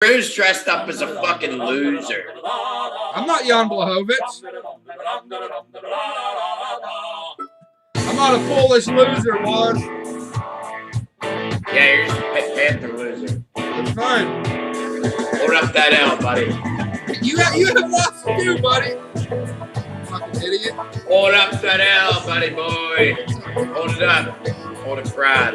Drew's dressed up as a fucking loser. I'm not Jan Blachowicz. I'm not a Polish loser, Waz. Yeah, you're just a Panther loser. That's fine. Hold up that L, buddy. You have lots to do, buddy. Fucking idiot. Hold up that L, buddy boy. Hold it up. Hold it proud.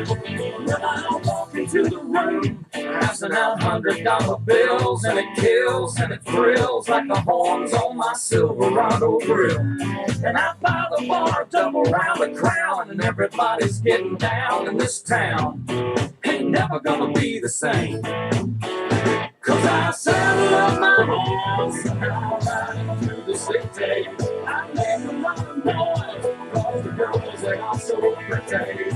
Into the room, passing out $100 bills, and it kills and it thrills like the horns on my Silverado grill. And I buy the bar, double round the crown, and everybody's getting down in this town. Ain't never gonna be the same. Cause I saddle up my horse and I ride into the city. I make a lot of noise, cause the girls, they are so pretty.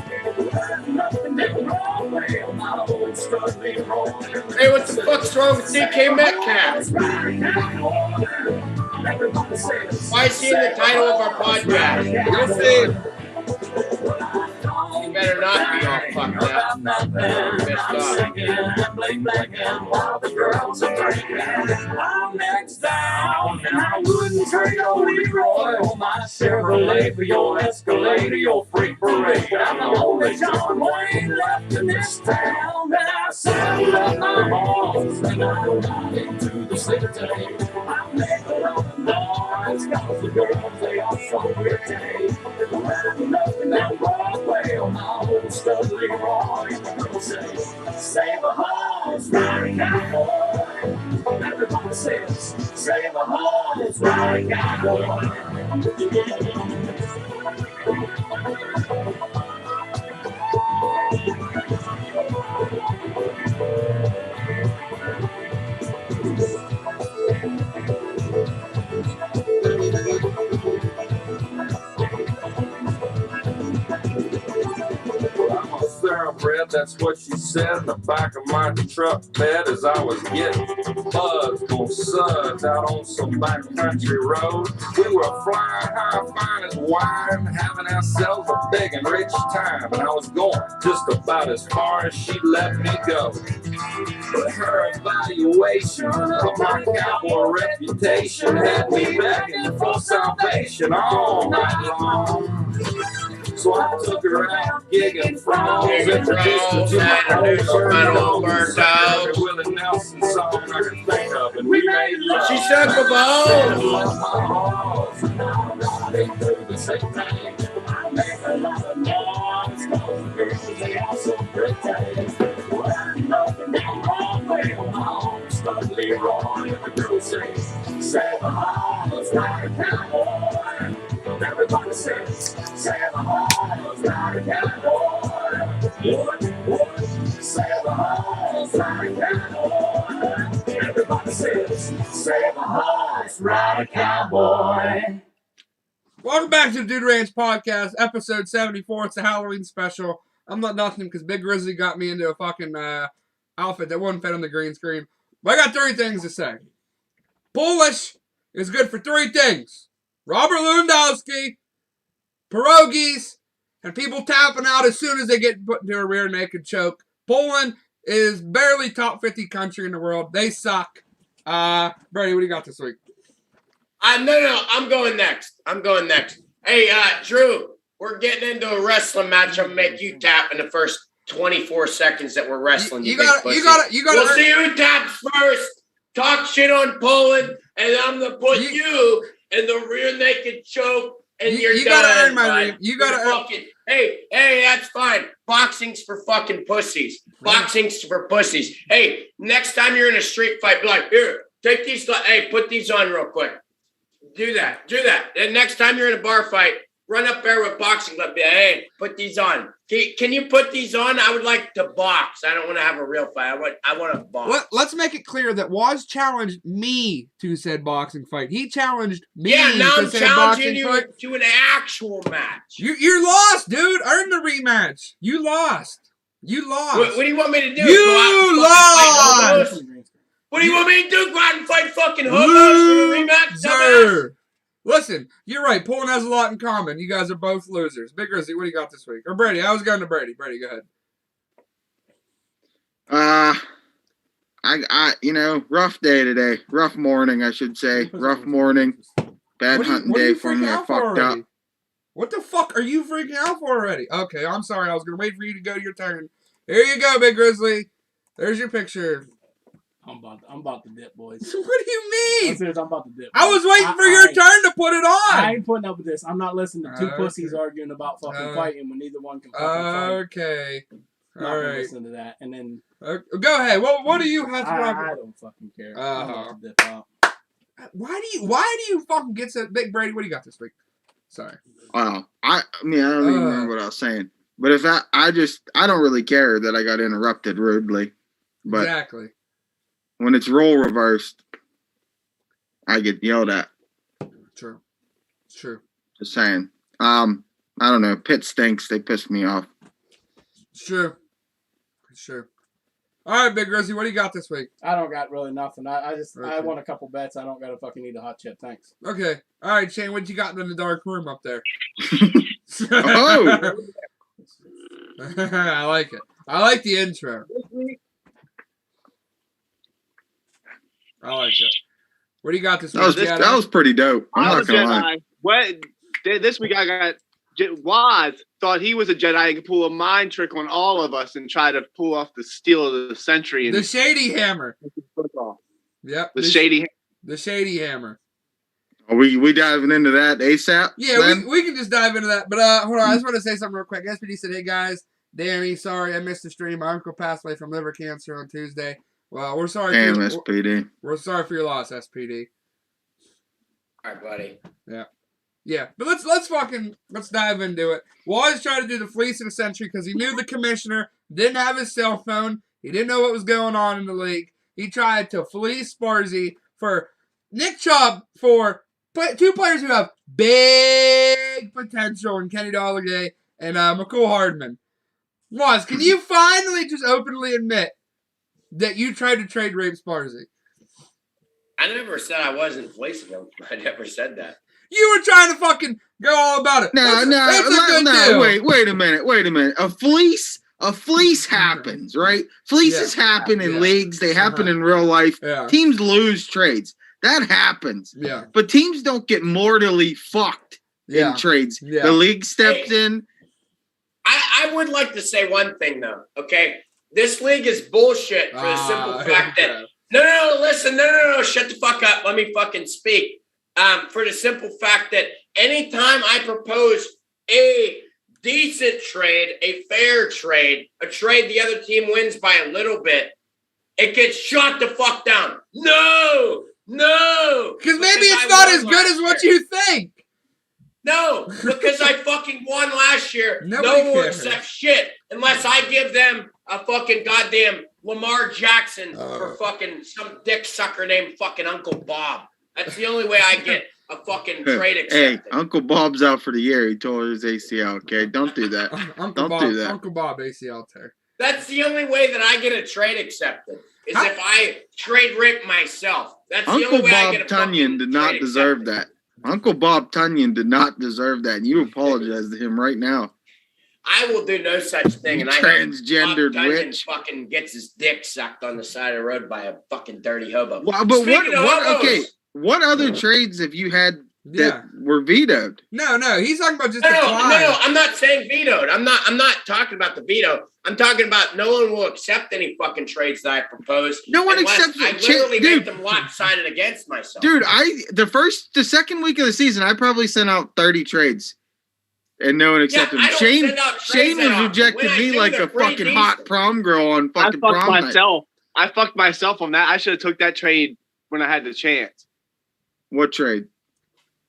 Hey, what the fuck's wrong with DK Metcalf? Why is he in the title of our podcast? You'll see. You better not be all fucked up. Pissed off. I'm next down, and I wouldn't trade old Leroy or my Chevrolet for your Escalade or your Freak Parade. I'm the only John Wayne left in this town, and I saddle up my horse and I ride into the city. I make a lot of noise, cause the girls, they are so pretty. Riding up and down Broadway on my old stud Leroy. People say, save a horse, ride a cowboy. Everybody says, save a horse, ride a cowboy. Thoroughbred, that's what she said in the back of my truck bed as I was getting buzzed on suds out on some backcountry road. We were flying high, fine as wine, having ourselves a big and rich time, and I was going just about as far as she'd let me go. But her evaluation of my cowboy reputation had me begging for salvation all night long. So I took her out gigging frogs, introduced her to my old bird dog. Willie Nelson song I can think of, and we made love. She sucked the ball. I make a lot of noise, cause the girls, they are so pretty. Riding up and down Broadway on my own stud Leroy, and the girls say, save a horse, ride a cowboy. Everybody says, save a horse, ride a cowboy. What? Save a horse, ride a cowboy. Everybody says, save a horse, ride a cowboy. Welcome back to the Dude Ranch Podcast, episode 74. It's a Halloween special. I'm not nothing because Big Grizzly got me into a fucking outfit that wasn't fit on the green screen. But I got 3 things to say. Polish is good for 3 things. Robert Lewandowski, pierogies, and people tapping out as soon as they get put into a rear naked choke. Poland is barely top 50 country in the world. They suck. Brady, what do you got this week? No, I'm going next. Hey, Drew, we're getting into a wrestling match. I'm gonna make you tap in the first 24 seconds that we're wrestling. You got to. We'll see who taps first. Talk shit on Poland, and I'm gonna put you in the rear naked choke, and you're done. You gotta earn my name. You gotta fucking. Hey, that's fine. Boxing's for fucking pussies. Boxing's for pussies. Hey, next time you're in a street fight, be like, here, take these. Hey, put these on real quick. Do that. And next time you're in a bar fight, run up there with boxing gloves. Hey, put these on. Can you put these on? I would like to box. I don't want to have a real fight. I want to box. Let's make it clear that Waz challenged me to said boxing fight. He challenged me now to I'm said challenging boxing you fight. to an actual match. You lost, dude. Earn the rematch. You lost. What do you want me to do? You lost. What do you want me to do? Go out and fight fucking hobos for a rematch? Dumbass? Listen, you're right. Poland has a lot in common. You guys are both losers. Big Grizzly, what do you got this week? Or Brady. I was going to Brady. Brady, go ahead. I rough day today. Rough morning, I should say. Rough morning. Bad hunting day for me. I fucked up. What the fuck are you freaking out for already? Okay, I'm sorry. I was going to wait for you to go to your turn. Here you go, Big Grizzly. There's your picture. I'm about to dip, boys. What do you mean? I'm serious, I'm about to dip. I was waiting for your turn to put it on. I ain't putting up with this. I'm not listening to two pussies arguing about fucking fighting when neither one can fucking fight. Okay. All right. Listen to that. And then go ahead. What do you have to talk about? I don't fucking care. I'm about to dip out. Why do you fucking get so Big Brady? What do you got this week? Sorry. Wow. I don't even remember what I was saying. But if I don't really care that I got interrupted rudely. But exactly. When it's role reversed, I get yelled at. True. It's true. Just saying. I don't know. Pitt stinks. They piss me off. It's true. It's true. All right, Big Grizzly, what do you got this week? I don't got really nothing. I won a couple bets. I don't got to fucking eat a hot chip. Thanks. Okay. All right, Shane, what you got in the dark room up there? Oh! I like it. I like the intro. I like it. What do you got this week? That was pretty dope. I'm not going to lie. This week I got Waz thought he was a Jedi and could pull a mind trick on all of us and try to pull off the steal of the century. The Shady Hammer. Yep. The Shady Hammer. Are we diving into that ASAP? Yeah, we can just dive into that. But hold on, I just want to say something real quick. SPD said, hey guys, Danny, sorry I missed the stream. My uncle passed away from liver cancer on Tuesday. Well, we're sorry. Damn, SPD. We're sorry for your loss, SPD. All right, buddy. Yeah. Yeah, but let's dive into it. Waz tried to do the fleece of the century because he knew the commissioner didn't have his cell phone. He didn't know what was going on in the league. He tried to fleece Sparzy for Nick Chubb for two players who have big potential in Kenny Dalglish and McCool Hardman. Waz, can you finally just openly admit that you tried to trade Rape Sparzy? I never said I wasn't fleecing him. I never said that. You were trying to fucking go all about it. No. Wait a minute. A fleece happens, right? Fleeces happen in leagues. They happen in real life. Yeah. Teams lose trades. That happens. Yeah. But teams don't get mortally fucked in trades. Yeah. The league steps in. I would like to say one thing, though, okay? This league is bullshit for the simple fact that... No, listen. No, shut the fuck up. Let me fucking speak. For the simple fact that anytime I propose a decent trade, a fair trade, a trade the other team wins by a little bit, it gets shot the fuck down. No. Because maybe it's not as good as what you think. No, because I fucking won last year. No one will accept shit unless I give them a fucking goddamn Lamar Jackson for fucking some dick sucker named fucking Uncle Bob. That's the only way I get a fucking trade accepted. Hey, Uncle Bob's out for the year. He tore his ACL, okay? Don't do that. Don't do that. Uncle Bob ACL tear. That's the only way that I get a trade accepted, is if I trade rip myself. That's the only way I get a fucking Tunyon did not trade deserve accepted. that. Uncle Bob Tunyon did not deserve that. And you apologize to him right now. I will do no such thing. And transgendered Bob Tunyon witch fucking gets his dick sucked on the side of the road by a fucking dirty hobo. Well, but what other trades have you had that were vetoed? No, he's talking about just No, I'm not saying vetoed. I'm not talking about the veto. I'm talking about no one will accept any fucking trades that I propose. No one accepts I literally make them lopsided against myself. Dude, the second week of the season, I probably sent out 30 trades. And no one accepted them. Shane was rejecting me like a fucking hot prom girl on fucking prom night. I fucked myself on that. I should have took that trade when I had the chance. What trade?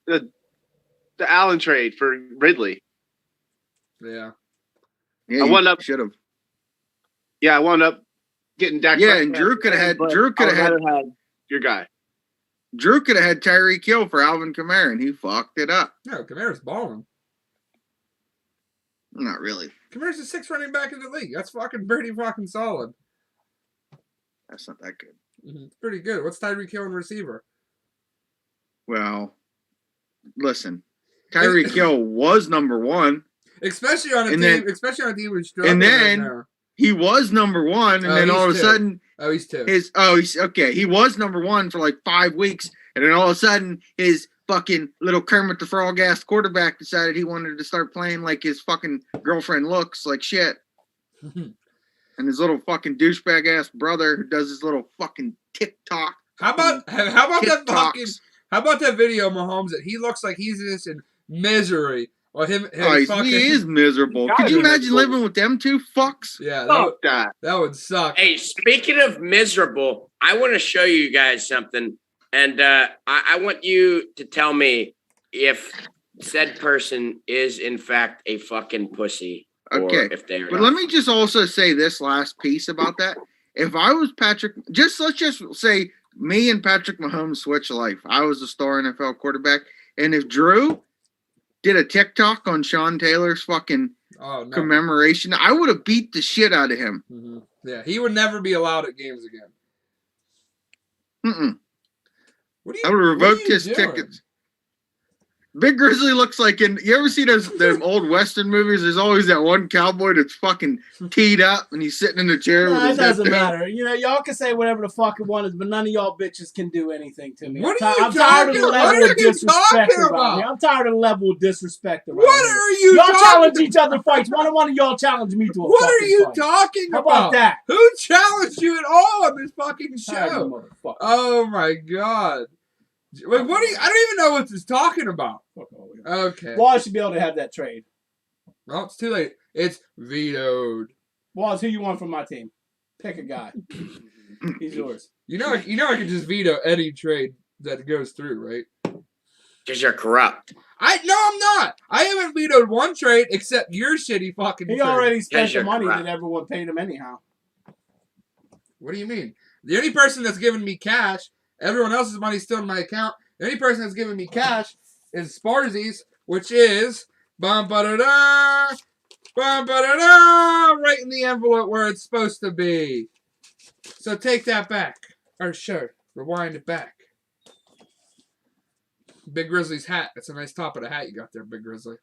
The Allen trade for Ridley. Yeah, I should have. Yeah, I wound up getting Dak. Yeah, and Drew could have had your guy. Drew could have had Tyreek Hill for Alvin Kamara, and he fucked it up. No, Kamara's balling. Not really. Kamara's the sixth running back in the league. That's fucking pretty fucking solid. That's not that good. It's pretty good. What's Tyreek Hill in receiver? Well, listen, Tyreek Hill was number one, especially on a team with struggling. And then he was number one, and then all of a sudden, he's two. He's okay. He was number one for like 5 weeks, and then all of a sudden, his fucking little Kermit the Frog ass quarterback decided he wanted to start playing like his fucking girlfriend looks like shit. And his little fucking douchebag ass brother who does his little fucking TikTok. How about that video of Mahomes that he looks like he's just in misery? Or he is miserable. Could you imagine living with them two fucks? Yeah, that would suck. Hey, speaking of miserable, I want to show you guys something. And I want you to tell me if said person is in fact a fucking pussy. Okay. Or if they are but let me just also say this last piece about that. If I was Patrick, let's just say me and Patrick Mahomes switch life. I was a star NFL quarterback. And if Drew did a TikTok on Sean Taylor's fucking commemoration, I would have beat the shit out of him. Mm-hmm. Yeah, he would never be allowed at games again. I would have revoked his tickets. Big Grizzly looks like you ever see those old Western movies? There's always that one cowboy that's fucking teed up and he's sitting in the chair. It doesn't matter. You know, y'all can say whatever the fuck you want, but none of y'all bitches can do anything to me. I'm tired of the level of disrespect around me. I'm tired of the level of disrespect around me. What are you y'all challenge each other fights. One of y'all challenge me to a what are you fight. talking How about? that? Who challenged you at all on this fucking show? Oh my god. Wait, what are you? I don't even know what this is talking about. Okay. Waz should be able to have that trade. Well, it's too late. It's vetoed. Waz, who you want from my team? Pick a guy. He's yours. You know, I can just veto any trade that goes through, right? Because you're corrupt. No, I'm not. I haven't vetoed one trade except your shitty fucking trade. He already spent the money that everyone paid him anyhow. What do you mean? The only person that's given me cash. Everyone else's money's still in my account. The only person that's giving me cash is Sparzy's, which is right in the envelope where it's supposed to be. So take that back. Or sure, rewind it back. Big Grizzly's hat. That's a nice top of the hat you got there, Big Grizzly.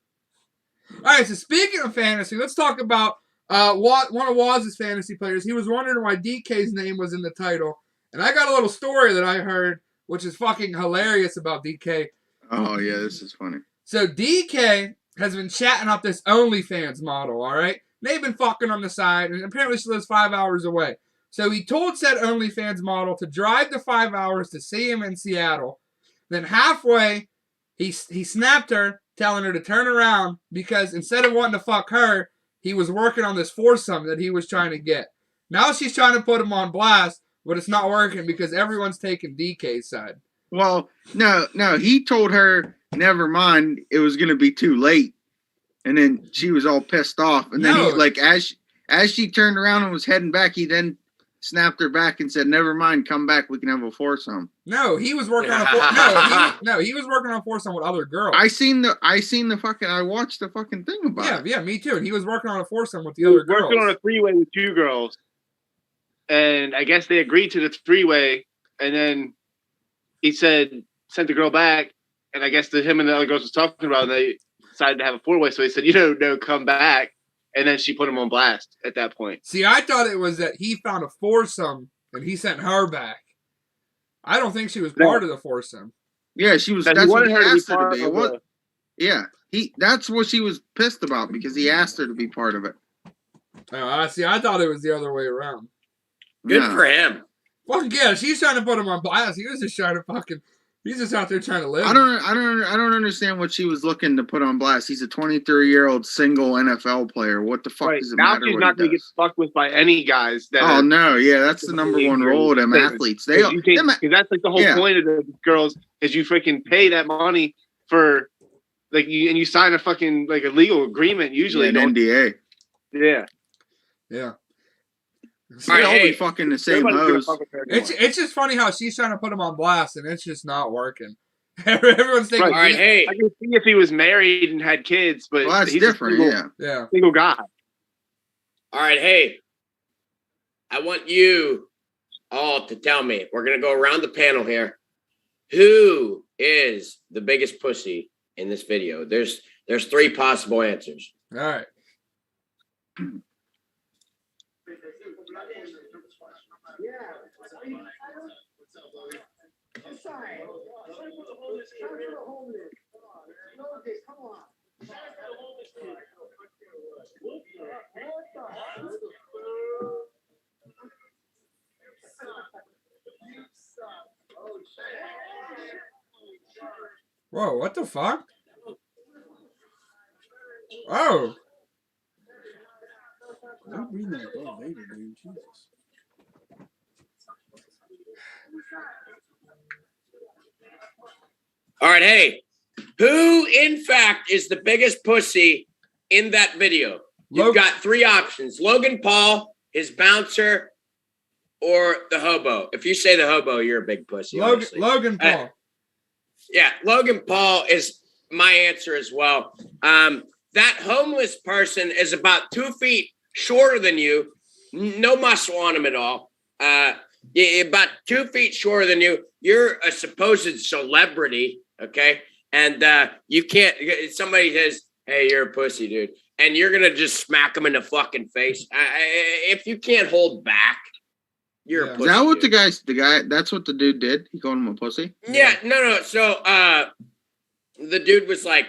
All right, so speaking of fantasy, let's talk about one of Waz's fantasy players. He was wondering why DK's name was in the title. And I got a little story that I heard, which is fucking hilarious about DK. Oh, yeah, this is funny. So DK has been chatting up this OnlyFans model, all right? They've been fucking on the side, and apparently she lives 5 hours away. So he told said OnlyFans model to drive the 5 hours to see him in Seattle. Then halfway, he snapped her, telling her to turn around because instead of wanting to fuck her, he was working on this foursome that he was trying to get. Now she's trying to put him on blast. But it's not working because everyone's taking DK's side. Well, no, he told her, never mind, it was going to be too late. And then she was all pissed off. And then as she turned around and was heading back, he then snapped her back and said, never mind, come back, we can have a foursome. No, he was working on a he was working on a foursome with other girls. I watched the fucking thing about it. Yeah, me too. And he was working on a foursome with the other girls. Working on a three-way with 2 girls. And I guess they agreed to the 3-way, and then he sent the girl back, and I guess him and the other girls was talking about, and they decided to have a 4-way. So he said, no, come back, and then she put him on blast at that point. See, I thought it was that he found a foursome and he sent her back. I don't think she was part of the foursome. Yeah, she was. That's what he asked her to be. Yeah, that's what she was pissed about because he asked her to be part of it. Oh, see, I thought it was the other way around. Good for him. Fucking yeah, she's trying to put him on blast. He was just trying to he's just out there trying to live. I don't understand what she was looking to put on blast. He's a 23-year-old single NFL player. What the fuck does it matter? Now she's not going to get fucked with by any guys. No, yeah, that's the number one role of them athletes. That's like the whole point of the girls is you freaking pay that money for and you sign a fucking a legal agreement usually. Yeah, an NDA. Yeah. Yeah. They'll be fucking the same hoes. It's just funny how she's trying to put him on blast and it's just not working. Everyone's thinking, all right, hey. I can see if he was married and had kids, but that's different, yeah. Single guy. All right, hey. I want you all to tell me. We're gonna go around the panel here. Who is the biggest pussy in this video? There's 3 possible answers. All right. Whoa, what the fuck? Oh. I'm reading that Darth Vader, dude. Jesus. All right, hey, who in fact is the biggest pussy in that video? You've got three options: Logan Paul, his bouncer, or the hobo. If you say the hobo, you're a big pussy. Logan Paul. Yeah, Logan Paul is my answer as well. That homeless person is about 2 feet shorter than you. No muscle on him at all. About 2 feet shorter than you. You're a supposed celebrity, okay? And you can't. Somebody says, "Hey, you're a pussy, dude," and you're gonna just smack him in the fucking face. If you can't hold back, you're a pussy. Is that what dude. the guy? That's what the dude did. He called him a pussy. Yeah, no. So the dude was like,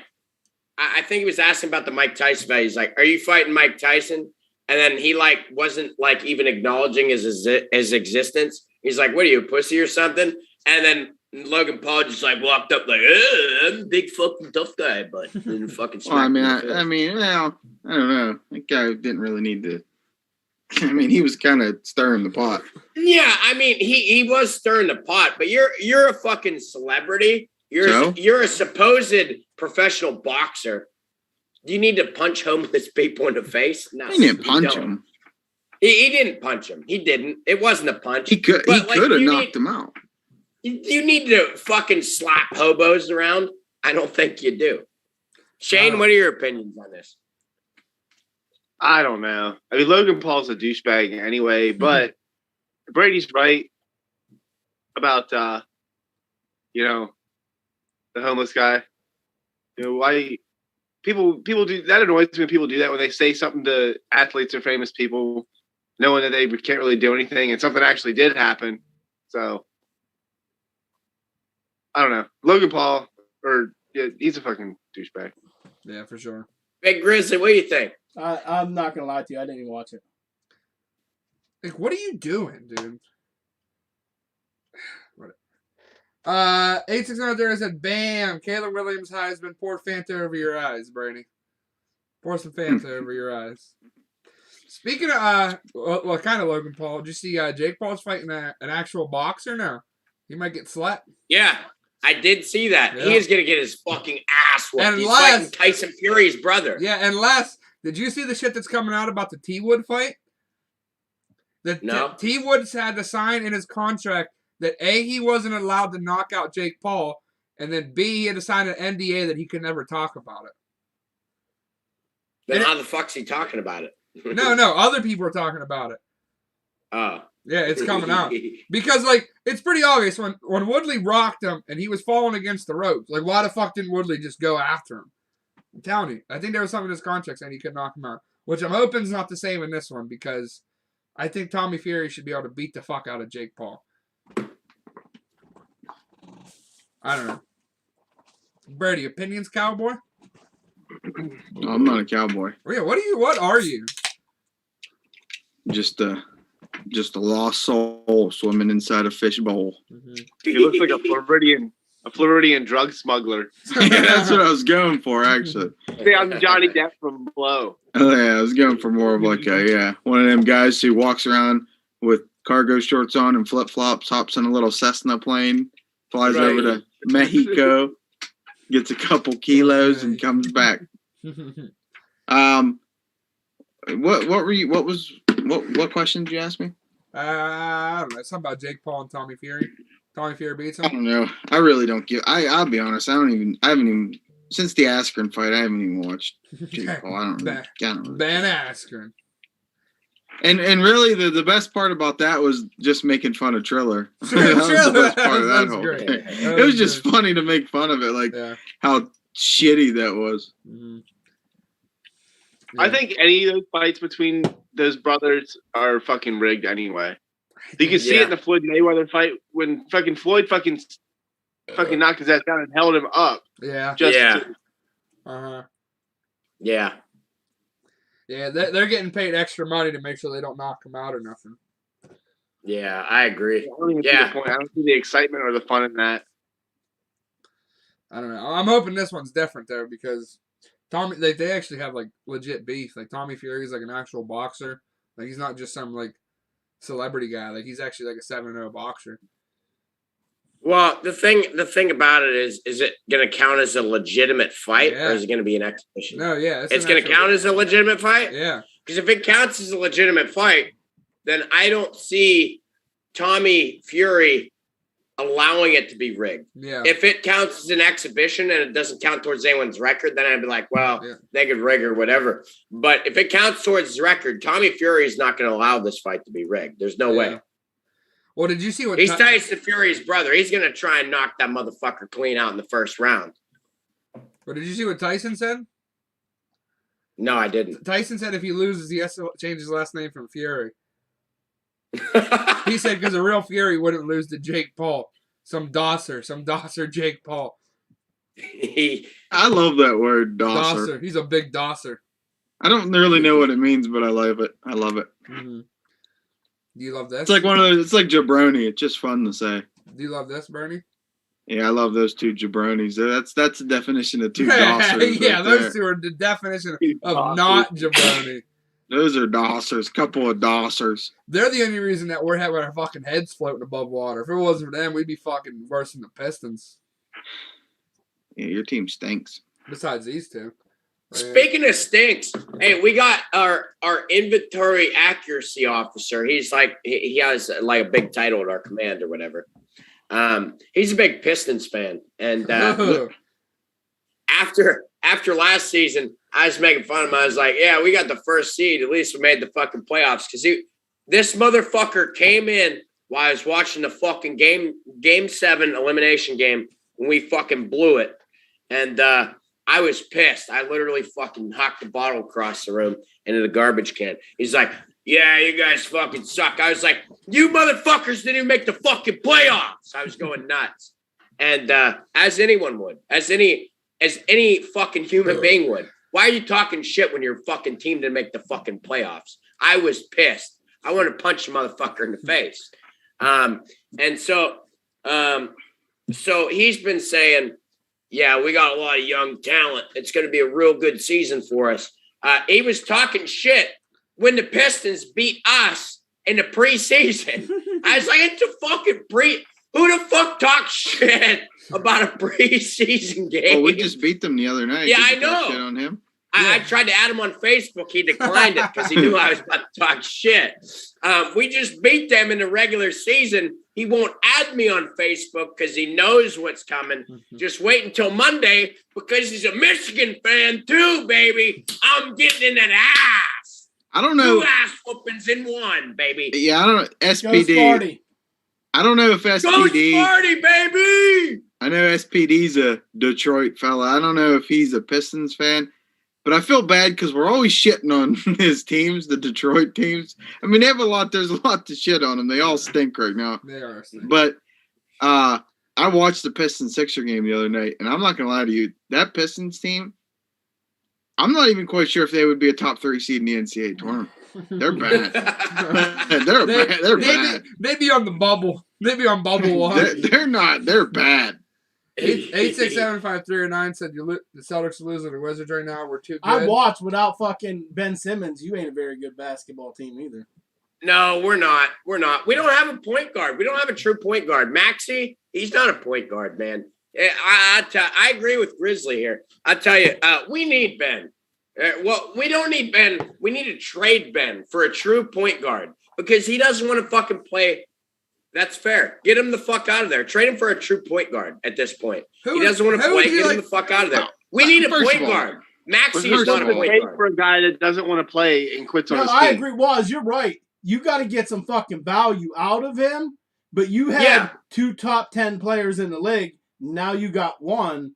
I think he was asking about the Mike Tyson fight. He's like, "Are you fighting Mike Tyson?" And then he wasn't even acknowledging his existence. He's like, "What are you, a pussy or something?" And then Logan Paul just walked up like, "I'm a big fucking tough guy," but didn't fucking. Well, I don't know. That guy didn't really need to. I mean, he was kind of stirring the pot. Yeah, I mean, he was stirring the pot, but you're a fucking celebrity. You're a supposed professional boxer. Do you need to punch homeless people in the face? No, he didn't punch him. He didn't punch him. He didn't. It wasn't a punch. He could have knocked him out. You need to fucking slap hobos around? I don't think you do. Shane, what are your opinions on this? I don't know. I mean, Logan Paul's a douchebag anyway, but Brady's right about, the homeless guy. Why people do that annoys me when people do that when they say something to athletes or famous people, knowing that they can't really do anything and something actually did happen. So I don't know. Logan Paul, he's a fucking douchebag. Yeah, for sure. Big Grizzly, what do you think? I'm not gonna lie to you. I didn't even watch it. What are you doing, dude? 8600 said, "Bam, Caleb Williams Heisman. Pour Fanta over your eyes, Brady. Pour some Fanta over your eyes." Speaking of, kind of Logan Paul. Did you see Jake Paul's fighting an actual boxer now? He might get slapped. Yeah, I did see that. Yeah. He is gonna get his fucking ass whooped. He's fighting Tyson Fury's brother. Yeah, unless did you see the shit that's coming out about the T Wood fight? No. T Wood's had to sign in his contract that A, he wasn't allowed to knock out Jake Paul, and then B, he had to sign an NDA that he could never talk about it. Then how the fuck's he talking about it? No, other people are talking about it. Oh. Yeah, it's coming out. Because, it's pretty obvious when Woodley rocked him and he was falling against the ropes. Why the fuck didn't Woodley just go after him? I'm telling you. I think there was something in his contract saying he could knock him out. Which I'm hoping is not the same in this one because I think Tommy Fury should be able to beat the fuck out of Jake Paul. I don't know. Brady, opinions, cowboy? No, I'm not a cowboy. Yeah, what are you? Just a lost soul swimming inside a fishbowl. Mm-hmm. He looks like a Floridian drug smuggler. Yeah, that's what I was going for, actually. I'm Johnny Depp from Blow. Oh yeah, I was going for more of one of them guys who walks around with cargo shorts on and flip flops, hops in a little Cessna plane, flies over to Mexico, gets a couple kilos, and comes back. What question did you ask me? I don't know. Something about Jake Paul and Tommy Fury. Tommy Fury beats him. I don't know. I really don't give. I'll be honest. I haven't even since the Askren fight. I haven't even watched Jake Paul. I don't know. Ben Askren. And really, the best part about that was just making fun of Triller. That was the best part of that whole great. thing. It was just funny to make fun of it, how shitty that was. Mm-hmm. I think any of those fights between those brothers are fucking rigged anyway. You can see it in the Floyd Mayweather fight when fucking Floyd fucking knocked his ass down and held him up. Yeah. Yeah. Yeah, they're getting paid extra money to make sure they don't knock him out or nothing. Yeah, I agree. I don't even see the point. I don't see the excitement or the fun in that. I don't know. I'm hoping this one's different though, because Tommy, they actually have like legit beef. Like Tommy Fury's like an actual boxer. Like he's not just some like celebrity guy. Like he's actually like a 7-0 boxer. Well, the thing about it is it going to count as a legitimate fight, or is it going to be an exhibition? No, yeah, it's going to count as a legitimate fight. Yeah, because if it counts as a legitimate fight, then I don't see Tommy Fury allowing it to be rigged. Yeah. If it counts as an exhibition and it doesn't count towards anyone's record, then I'd be like, well, they could rig or whatever. But if it counts towards his record, Tommy Fury is not going to allow this fight to be rigged. There's no way. Well, did you see what... He's Tyson Fury's brother. He's going to try and knock that motherfucker clean out in the first round. Well, did you see what Tyson said? No, I didn't. Tyson said if he loses, he has to change his last name from Fury. He said because a real Fury wouldn't lose to Jake Paul. Some Dosser Jake Paul. I love that word, Dosser. He's a big Dosser. I don't really know what it means, but I love it. Mm-hmm. Do you love this? It's like one of those. It's like jabroni. It's just fun to say. Do you love this, Bernie? Yeah, I love those two jabronis. That's the definition of two dossers. Yeah, right those there. two are the definition of not jabroni. Those are dossers. Couple of dossers. They're the only reason that we're having our fucking heads floating above water. If it wasn't for them, we'd be fucking worse than the Pistons. Yeah, your team stinks. Besides these two. Speaking of stinks, hey, we got our inventory accuracy officer. He's like he has like a big title at our command or whatever. He's a big Pistons fan, and after last season, I was making fun of him. I was like, "Yeah, we got the first seed. At least we made the fucking playoffs." Because this motherfucker came in while I was watching the fucking game 7 elimination game when we fucking blew it, and I was pissed. I literally fucking knocked the bottle across the room into the garbage can. He's like, "Yeah, you guys fucking suck." I was like, "You motherfuckers didn't even make the fucking playoffs." I was going nuts. And as anyone would, as any fucking human being would. Why are you talking shit when your fucking team didn't make the fucking playoffs? I was pissed. I want to punch the motherfucker in the face. And so he's been saying, "Yeah, we got a lot of young talent. It's going to be a real good season for us." He was talking shit when the Pistons beat us in the preseason. I was like, it's a fucking who the fuck talks shit about a preseason game? Well, we just beat them the other night. Yeah, I know. Shit on him. I tried to add him on Facebook. He declined it because he knew I was about to talk shit. We just beat them in the regular season. He won't add me on Facebook because he knows what's coming. Just wait until Monday because he's a Michigan fan too, baby. I'm getting in that ass. I don't know. 2 ass whoopings in one, baby. Yeah, I don't know. SPD. Go Sparty. I don't know if SPD. Go Sparty, baby. I know SPD's a Detroit fella. I don't know if he's a Pistons fan. But I feel bad because we're always shitting on his teams, the Detroit teams. I mean, there's a lot to shit on them. They all stink right now. They are stinking. But I watched the Pistons-Sixer game the other night, and I'm not going to lie to you. That Pistons team, I'm not even quite sure if they would be a top 3 seed in the NCAA tournament. They're bad. They're bad. Maybe on the bubble. Maybe on bubble one. They're not. They're bad. 8675309 said the Celtics are losing the Wizards right now. We're too good. I watched without fucking Ben Simmons. You ain't a very good basketball team either. No, we're not. We're not. We don't have a point guard. We don't have a true point guard. Maxey, he's not a point guard, man. I agree with Grizzly here. I tell you, we need Ben. Well, we don't need Ben. We need to trade Ben for a true point guard because he doesn't want to fucking play. That's fair. Get him the fuck out of there. Trade him for a true point guard at this point. He doesn't want to play. Get him the fuck out of there. We need a point guard. Maxey is not a point guard. For a guy that doesn't want to play and quits on his team. I agree. Waz, you're right. You got to get some fucking value out of him. But you had 2 top 10 players in the league. Now you got one.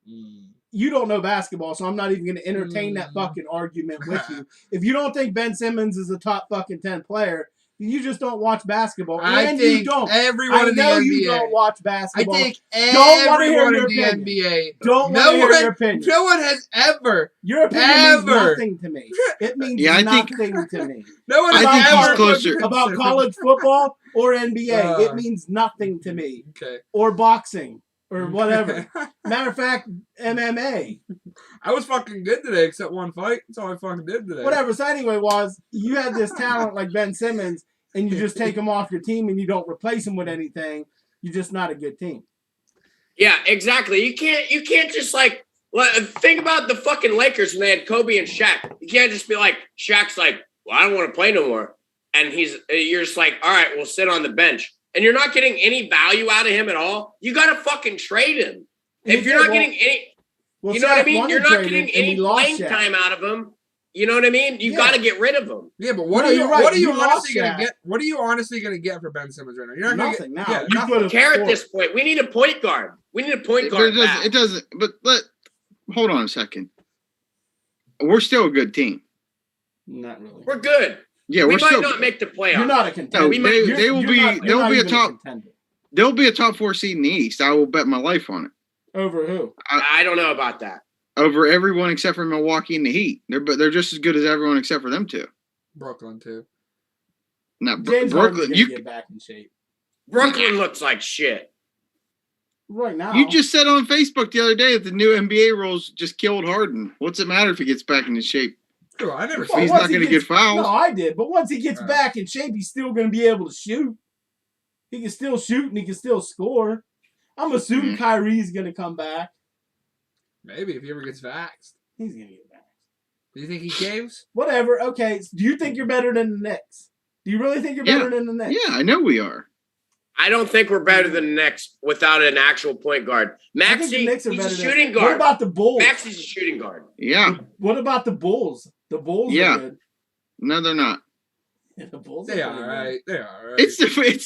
You don't know basketball, so I'm not even going to entertain that fucking argument with you. If you don't think Ben Simmons is a top fucking 10 player, You just don't watch basketball. I and think you don't. everyone I in the know NBA. you don't watch I basketball. think Don't wanna hear everyone your in the opinion. NBA. Don't want to hear your opinion. No one has ever. Your opinion means Ever. nothing to me. It means Yeah, I think- nothing to me. No one I has think he's ever closer. About college football or NBA, it Uh, means nothing to me. Okay. Or boxing or whatever. Matter of fact, MMA. I was fucking good today, except one fight. That's all I fucking did today. Whatever. So anyway, you had this talent like Ben Simmons, and you just take him off your team and you don't replace him with anything. You're just not a good team. Yeah, exactly. You can't just like think about the fucking Lakers when they had Kobe and Shaq. You can't just be like, Shaq's like, well, I don't want to play no more. And you're just like, all right, we'll sit on the bench. And you're not getting any value out of him at all. You got to fucking trade him. If you're not getting any, you know what I mean? You're not getting any playing time out of him. You know what I mean? You got to get rid of him. Yeah, but what are you honestly going to get? What are you honestly going to get for Ben Simmons right now? You're not Nothing gonna now. Yeah, You nothing. put a Care at four. this point. We need a point guard. We need a point guard. It doesn't. But hold on a second. We're still a good team. Not really. We're good. Yeah, We we're might still. not make the playoffs. You're not a contender. No, they will be. They'll be a top. contender. They'll be a top 4 seed in the East. I will bet my life on it. Over who? I don't know about that. Over everyone except for Milwaukee and the Heat. They're just as good as everyone except for them two. Brooklyn too. Not James Harden's Brooklyn. gonna You get back in shape Brooklyn looks like shit. right now. you just said on Facebook the other day that the new NBA rules just killed Harden. What's it matter if he gets back into shape? Oh, I never Well, said he's once not he going to gets- get fouls. No, I did. But once he gets back in shape, he's still going to be able to shoot. He can still shoot and he can still score. I'm assuming Kyrie's going to come back. maybe if he ever gets vaxxed. He's going to get back. Do you think he caves? Whatever. Okay. Do you think you're better than the Knicks? Do you really think you're better than the Knicks? Yeah, I know we are. I don't think we're better than the Knicks without an actual point guard. I think the Maxey, Knicks are he's a better shooting than. guard. What about the Bulls? Maxey's a shooting guard. Yeah. What about the Bulls? The Bulls Yeah. are good. No, they're not. Yeah, the Bulls They are are pretty right. They are right. It's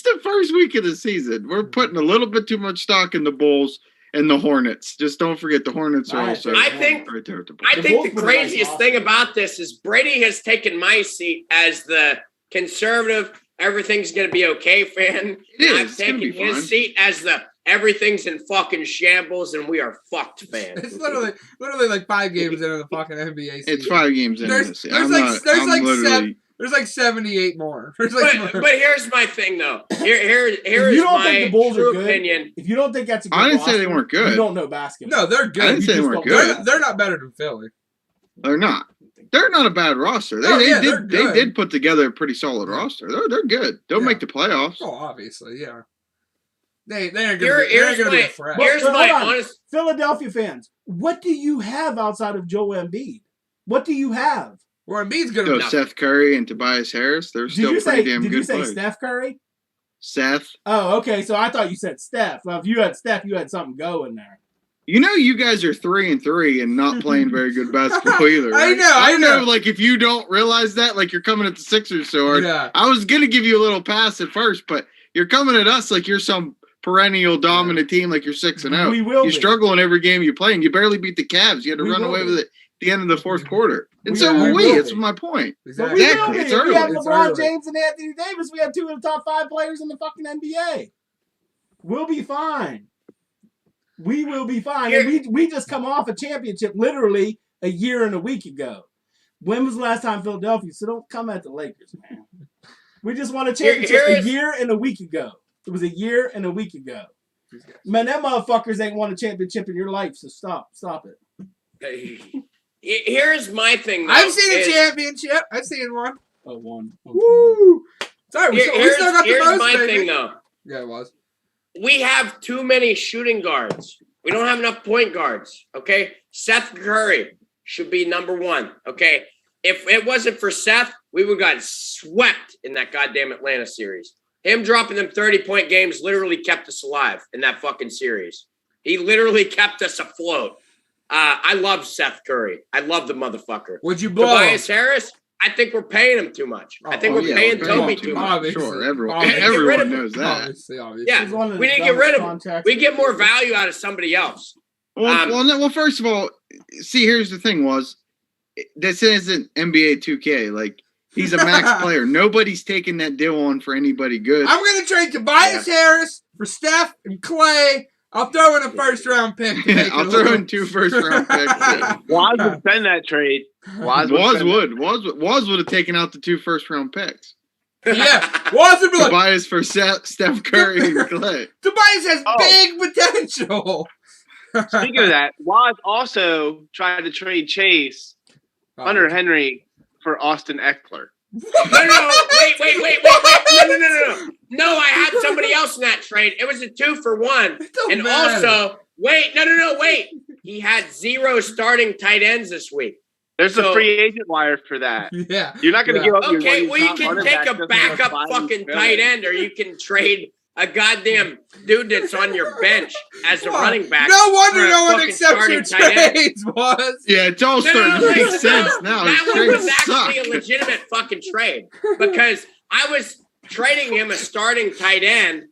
the first week of the season. We're putting a little bit too much stock in the Bulls and the Hornets. Just don't forget the Hornets are also I think- right there with the Bulls. I The think Bulls the were nice craziest off thing season. about this is Brady has taken my seat as the conservative, everything's going to be okay fan. It is. I've It's gonna taken be his fine. seat as the everything's in fucking shambles and we are fucked fan. It's literally like 5 games into the fucking NBA season. It's 5 games in There's- this. there's I'm like- not, there's I'm like literally, There's like 78 more. There's like But here's my thing though. Here you is don't my think the Bulls are true good? opinion. If you don't think that's a good I didn't say they roster, weren't good. You don't know basketball. no, they're good. I didn't say they just weren't don't know good. They're not better than Philly. They're not. They're not a bad roster. They, Oh, they yeah, did. they're They good. did put together a pretty solid roster. They're good. They'll Yeah. make the playoffs. Oh, obviously, yeah. They ain't Here's gonna be a my threat. But- here's but my hold on. honest. Philadelphia fans, what do you have outside of Joel Embiid? What do you have? Well, Embiid's gonna So be Seth Curry and Tobias Harris, they're still pretty damn did good you say players. Steph Curry? Seth, Oh, okay. So I thought you said Steph. Well, if you had Steph, you had something going there. you know, you guys are 3-3 and not playing very good basketball either. I Right? know, I don't know. know. Like if you don't realize that, like you're coming at the Sixers so hard. Yeah. I was gonna give you a little pass at first, but you're coming at us like you're some perennial dominant team, like you're 6-0. We will You be. struggle in every game you play, and you barely beat the Cavs. You had to We run will away be. with it at the end of the fourth quarter, and We so will will we. be. That's my point. But Exactly. we will Exactly. be. It's We early. have It's LeBron early. James and Anthony Davis. We have 2 of the top 5 players in the fucking NBA. We'll be fine. We will be fine. And we just come off a championship literally a year and a week ago. When was the last time Philadelphia? So don't come at the Lakers, man. We just won a championship a year and a week ago. It was a year and a week ago. Man, that motherfuckers ain't won a championship in your life, so stop it. Here's my thing. Though, I've seen a is- championship. I've seen one. Oh, one. Woo! Sorry, we still Here's got the most, my baby. thing though. Yeah, it was. We have too many shooting guards. We don't have enough point guards. Okay, Seth Curry should be number 1. Okay, if it wasn't for Seth, we would have got swept in that goddamn Atlanta series. Him dropping them 30-point games literally kept us alive in that fucking series. He literally kept us afloat. I love Seth Curry. I love the motherfucker. Would you blow? Tobias Harris, I think we're paying him too much. I think we're paying Toby too much. Obviously. Sure, everyone Obviously. Get rid everyone of him. knows that. Obviously. Yeah, He's one of the we need to get dumbest rid of him. contracts We get in more the value out of somebody else. Well, first of all, see, here's the thing: was this isn't NBA 2K. Like He's a max player. Nobody's taking that deal on for anybody good. I'm going to trade Tobias Harris for Steph and Clay. I'll throw in a first-round pick. I'll throw in 2 first-round picks. Waz would send that trade. Waz would have taken out the 2 first-round picks. Yeah, Waz would be like, Tobias for Steph Curry and Clay. Tobias has big potential. Speaking of that, Waz also tried to trade Chase, Hunter Henry, for Austin Eckler. No, wait. No, I had somebody else in that trade. It was a 2 for 1. And matter. Also, wait. He had 0 starting tight ends this week. There's a free agent wire for that. Yeah. You're not going to give up your Okay, well, you top can running take back a backup fucking tight end, or you can trade a goddamn dude that's on your bench as a running back. No wonder for a no one fucking accepts your starting tight end. trades, Was. Yeah, it's all starting to make sense now. That His one was trades actually suck. a legitimate fucking trade because I was trading him a starting tight end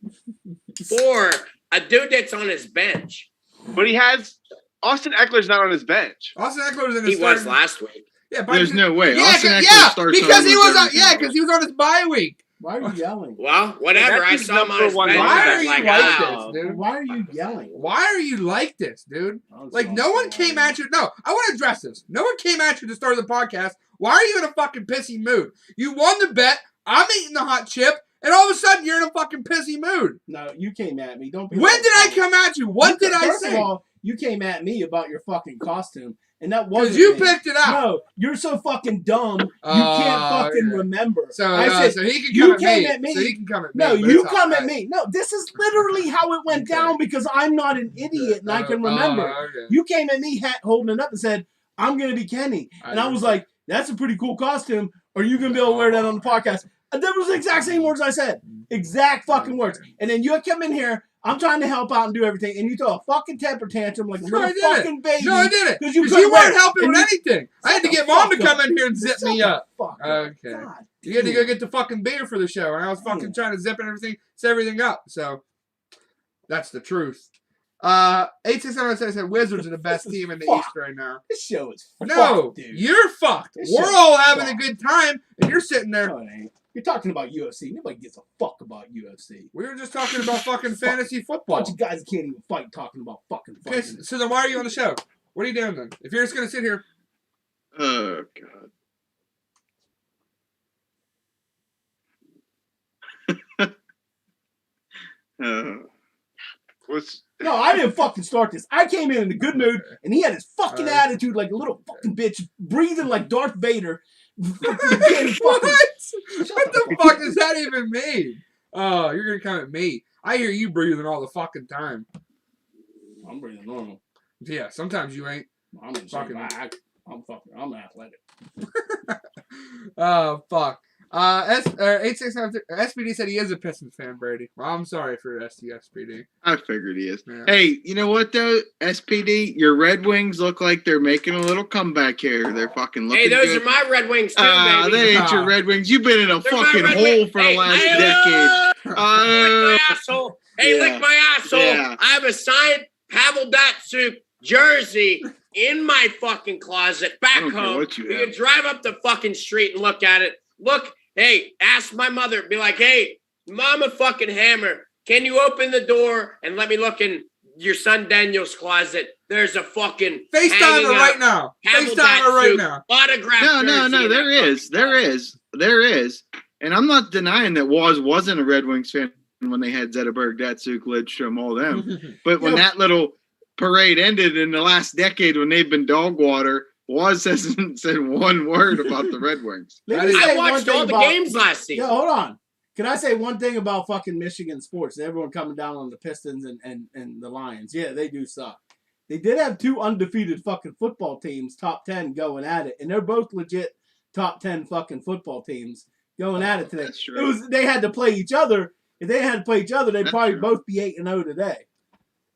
for a dude that's on his bench. But he has Austin Eckler's not on his bench. Austin Eckler was in his He was last week. Yeah, There's no way. Yeah, Austin Eckler starts because on he was on. every Yeah, single because he was on his bye week. Why are you yelling? Well, whatever. That's I his saw him on his number one bench. Why I are was you like, like oh. this, dude? Why are you yelling? Why are you like this, dude? I'm Like, sorry. no one came at you. No, I want to address this. No one came at you to start the podcast. Why are you in a fucking pissy mood? You won the bet. I'm eating the hot chip, and all of a sudden you're in a fucking pissy mood. No, you came at me. Don't be. When did I come at you? What did I First of say? all, you came at me about your fucking costume, and that wasn't Because you me. picked it out. No, you're so fucking dumb. You can't fucking yeah. remember. So, I said, so he can you come came at at me. me. So he can come at me. no, but you it's come all at right. me. No, this is literally how it went Okay. down because I'm not an idiot and I can remember. Okay. You came at me holding it up and said, "I'm gonna be Kenny," and I was like, "That's a pretty cool costume. Are you gonna be able to wear that on the podcast?" And that was the exact same words I said. Exact fucking words. And then you come in here. I'm trying to help out and do everything, and you throw a fucking temper tantrum like a No, I little didn't. fucking baby. No, I didn't. Because Because couldn't you weren't wear it. helping And with you- anything. I had to Shut get the mom to fuck come up. in here and zip Shut me the up. fuck up. Okay. God You had to damn. go get the fucking beer for the show, and I was fucking trying to zip and everything, set everything up. So that's the truth. 867 said Wizards are the best team in the Fuck. East right now. This show is No, fucked, dude. you're fucked. This We're shit all is having a fucked. good time, and you're sitting there. No, it ain't. You're talking about UFC. Nobody gives a fuck about UFC. We were just talking about fucking Fuck. fantasy football. Bunch of guys that can't even fight talking about fucking Okay, fighting. so then why are you on the show? What are you doing then? If you're just gonna sit here, Oh, God. What's No, I didn't fucking start this. I came in a good mood, and he had his fucking attitude like a little fucking bitch, breathing like Darth Vader. what? What the fuck does that even mean? Oh, you're gonna come at me. I hear you breathing all the fucking time. I'm breathing normal. Yeah, sometimes you ain't. I'm in Fucking- I'm athletic. Oh fuck. 869 SPD said he is a Pistons fan, Brady. Well, I'm sorry for SPD. I figured he is. Yeah. Hey, you know what though? SPD, your Red Wings look like they're making a little comeback here. They're fucking looking Hey, those good. are my Red Wings too, baby. They ain't your Red Wings. You've been in a They're my fucking Red hole Wings. for the Hey, last hey, decade. lick my asshole. Hey, Yeah. lick my asshole. Yeah. I have a signed Pavel Datsyuk jersey in my fucking closet back don't care home. what you You have. can drive up the fucking street and look at it. Look, hey, ask my mother. Be like, hey, Mama fucking Hammer, can you open the door and let me look in your son Daniel's closet? There's a fucking FaceTime hanging her up right now. Pavel FaceTime her right Datsyuk now. autographed No, jersey in there that is. fucking There closet. is. There is. And I'm not denying that wasn't a Red Wings fan when they had Zetterberg, Datsuk, Lidstrom, all them. But when that little parade ended in the last decade when they've been dog water, hasn't said one word about the Red Wings. Let me I say I one watched thing all the about- games last season. Yo, hold on. Can I say one thing about fucking Michigan sports? Everyone coming down on the Pistons and the Lions. Yeah, they do suck. They did have 2 undefeated fucking football teams, top 10, going at it. And they're both legit top 10 fucking football teams going at it today. That's true. They had to play each other. If they had to play each other, they'd That's probably true. both be 8-0 today.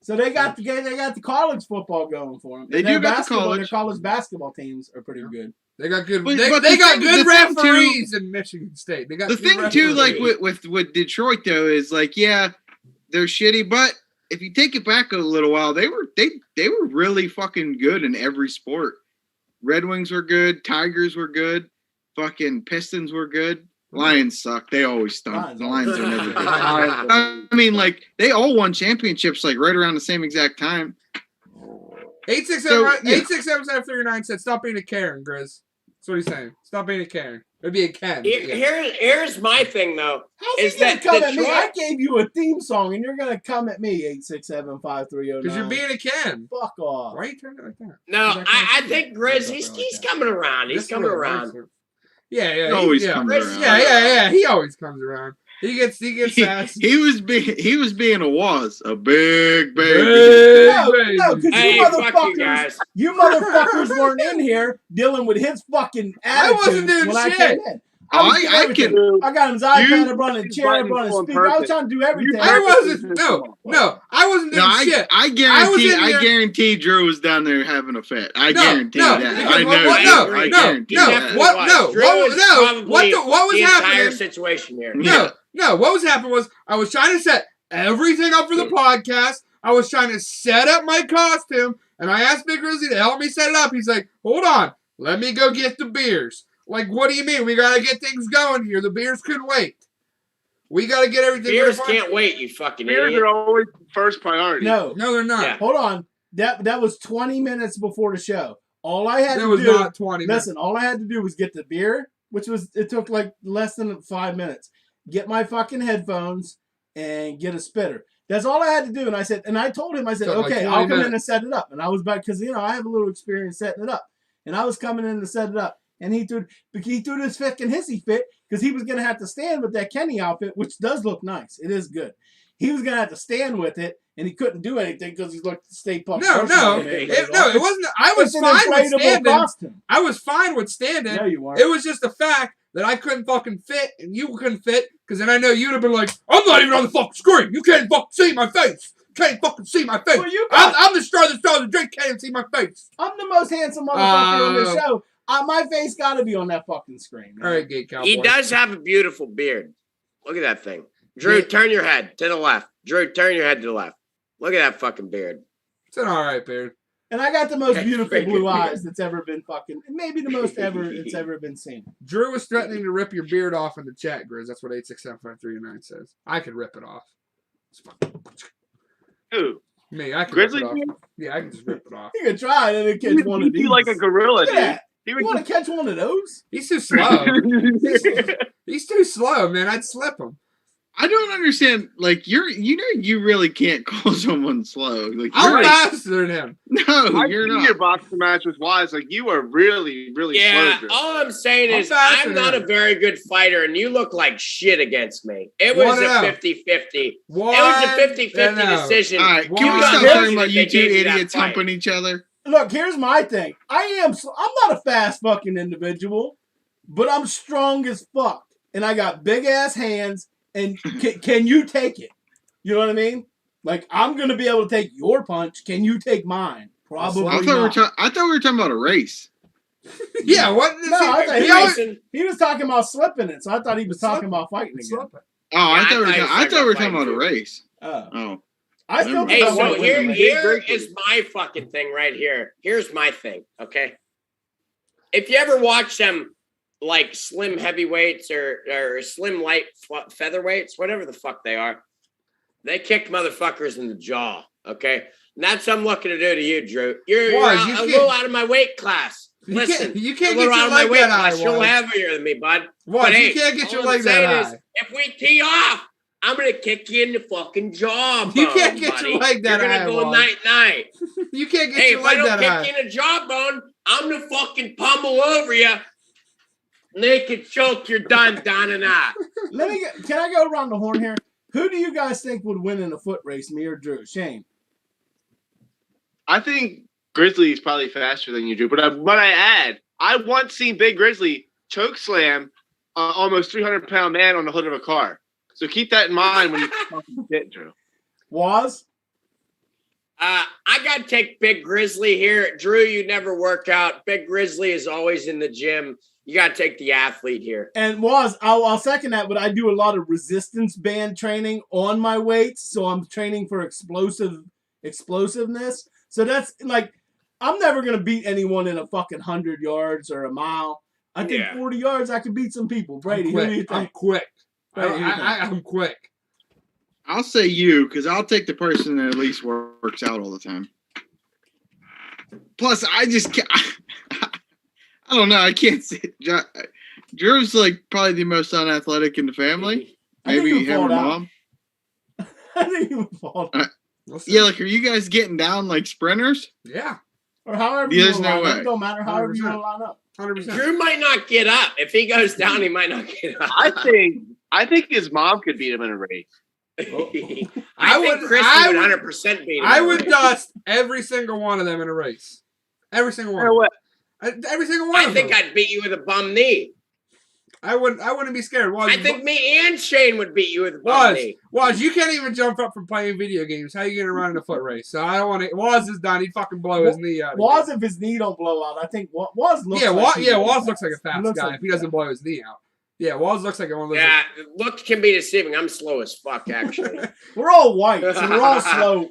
So they got the college football going for them. They And do their got the basketball, college. their college basketball teams are pretty good. They got good. But They the got thing- good the thing, too- referees in Michigan State. They got The good thing too, like referees. with Detroit though, is like, yeah, they're shitty, but if you take it back a little while, they were really fucking good in every sport. Red Wings were good, Tigers were good, fucking Pistons were good. Lions suck. They always stunk. The Lions are never good. Lions. I mean, like, they all won championships, like, right around the same exact time. 867-739 said, stop being a Karen, Grizz. That's what he's saying. Stop being a Karen. It'd be a Ken. Here's my thing, though. How's he gonna come at me? I gave you a theme song, and you're gonna come at me, 867-5309. Because you're being a Ken. Fuck off. Why are you turning it like that? No, I think Grizz, he's coming around. He's coming around. Yeah. He always comes around. Yeah. He always comes around. He gets sassy. He was being a big baby. No, because you motherfuckers weren't in here dealing with his fucking attitude. I wasn't doing shit. I got his iPad, I brought a chair, I brought a speaker. I was trying to do everything. I wasn't doing shit. I guarantee Drew was down there having a fit. I guarantee that. What was happening? Entire situation here. No, what was happening was I was trying to set everything up for the podcast. I was trying to set up my costume, and I asked Big Grizzly to help me set it up. He's like, hold on, let me go get the beers. Like, what do you mean? We got to get things going here. The beers couldn't wait. We got to get everything. Beers can't wait, you fucking idiot. Beers are always first priority. No, they're not. Yeah. Hold on. That was 20 minutes before the show. All I had to do. It was not 20 minutes. Listen, all I had to do was get the beer, it took like less than 5 minutes. Get my fucking headphones and get a spitter. That's all I had to do. And I told him, okay, I'll come in and set it up. And I was back because, I have a little experience setting it up. And I was coming in to set it up. And he threw this fucking hissy fit because he was going to have to stand with that Kenny outfit, which does look nice. It is good. He was going to have to stand with it, and he couldn't do anything because he's like State Pumped. No, it wasn't. I was fine with standing. Costume. I was fine with standing. No, you weren't. It was just the fact that I couldn't fucking fit, and you couldn't fit, because then I know you'd have been like, I'm not even on the fucking screen. You can't fucking see my face. Can't fucking see my face. Well, I'm the star of the drink. Can't even see my face. I'm the most handsome motherfucker on this show. My face got to be on that fucking screen. Man. All right, Gay Cowboy. He does have a beautiful beard. Look at that thing. Drew, turn your head to the left. Drew, turn your head to the left. Look at that fucking beard. It's an all right beard. And I got the most beautiful blue eyes that's ever been fucking, maybe the most it's ever been seen. Drew was threatening to rip your beard off in the chat, Grizz. That's what 867-539 says. I could rip it off. Who? Me, I can Grizzly? rip it off. Yeah, I can just rip it off. You can try it and catch one of these. You like a gorilla, dude. You want to catch one of those? He's too slow. He's too slow, man. I'd slip him. I don't understand. Like, you really can't call someone slow. Like, I'm faster than him. No, you're not. Your boxing match with Wise, like, you are really, really slow. Drew. All I'm saying is I'm not a very good fighter, and you look like shit against me. It was a 50-50. It was a 50-50 decision. All right, can we stop talking about you two idiots humping each other? Look, here's my thing. I'm not a fast fucking individual, but I'm strong as fuck, and I got big ass hands. And can you take it? You know what I mean? Like, I'm going to be able to take your punch. Can you take mine? Probably not. I thought we were talking about a race. Yeah, what? No, he was talking about slipping it, so I thought he was talking about fighting again. I thought we were talking about a race. Oh. I still hey, so here is my fucking thing right here. Here's my thing, okay? If you ever watch them, like slim heavyweights or slim light featherweights, whatever the fuck they are, they kick motherfuckers in the jaw, okay? And that's what I'm looking to do to you, Drew. You're a little out of my weight class. Listen, you can't get your leg that high. You're a little heavier than me, bud. But hey, you can't get your leg that high. If we tee off, I'm going to kick you in the fucking jawbone, you can't get your leg that high. You're going to go night-night. You can't get your leg that high. If I don't kick you in the jawbone, I'm going to fucking pummel over you. Naked choke, you're done, Don and I. Can I go around the horn here? Who do you guys think would win in a foot race, me or Drew? Shane. I think Grizzly is probably faster than you, Drew. But I add, I once seen Big Grizzly choke slam almost 300-pound man on the hood of a car. So keep that in mind when you fucking shit, Drew. Was? I got to take Big Grizzly here. Drew, you never work out. Big Grizzly is always in the gym. You got to take the athlete here. And I'll second that, but I do a lot of resistance band training on my weights, so I'm training for explosiveness. So that's like, I'm never going to beat anyone in a fucking 100 yards or a mile, I think 40 yards, I can beat some people. Brady, who do you think? I'm quick. Brady, I'm quick. I'll say you, because I'll take the person that at least works out all the time. Plus, I just can't. I don't know. I can't see. Drew's like probably the most unathletic in the family. Maybe him or mom. I think he would fall down. Yeah, like, are you guys getting down like sprinters? Yeah. Or however There's you no line way. up. It don't matter however you want to line up. 100%. Drew might not get up. If he goes down, he might not get up. I think his mom could beat him in a race. I think Christy would 100% beat him. I would dust every single one of them in a race. Every single one. Every single one. I think I'd beat you with a bum knee. I wouldn't be scared. I think me and Shane would beat you with a bum knee. Waz, you can't even jump up from playing video games. How you gonna run in a foot race? So I don't want to. Waz is done. He'd fucking blow his knee out. Waz, if his knee don't blow out, I think Waz looks. Waz looks like a fast guy if he doesn't blow his kney out. Yeah, Waz looks like one of those. Yeah, looks can be deceiving. I'm slow as fuck, actually. We're all white, so we're all slow.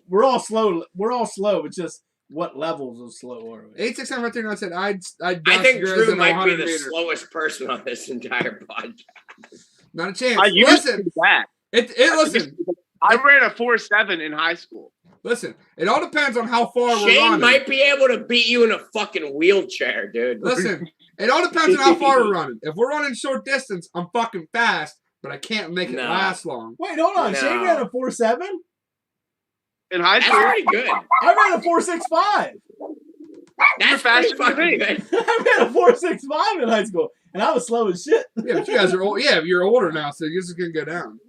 We're all slow. It's just what levels of slow are we? 86739 said I'd I think Drew might be the slowest person on this entire podcast. Not a chance. I used to do that. Listen. I ran a 4.7 in high school. Listen, it all depends on how far we're running. Shane might be able to beat you in a fucking wheelchair, dude. Listen, it all depends on how far we're running. If we're running short distance, I'm fucking fast, but I can't make it last long. Wait, hold on. No. Shane ran a 4.7? In high That's school? pretty good. I ran a 4.65. That's pretty fucking good. I ran a 4.65 in high school, and I was slow as shit. Yeah, but you guys are old. Yeah, you're older now, so you're just gonna go down.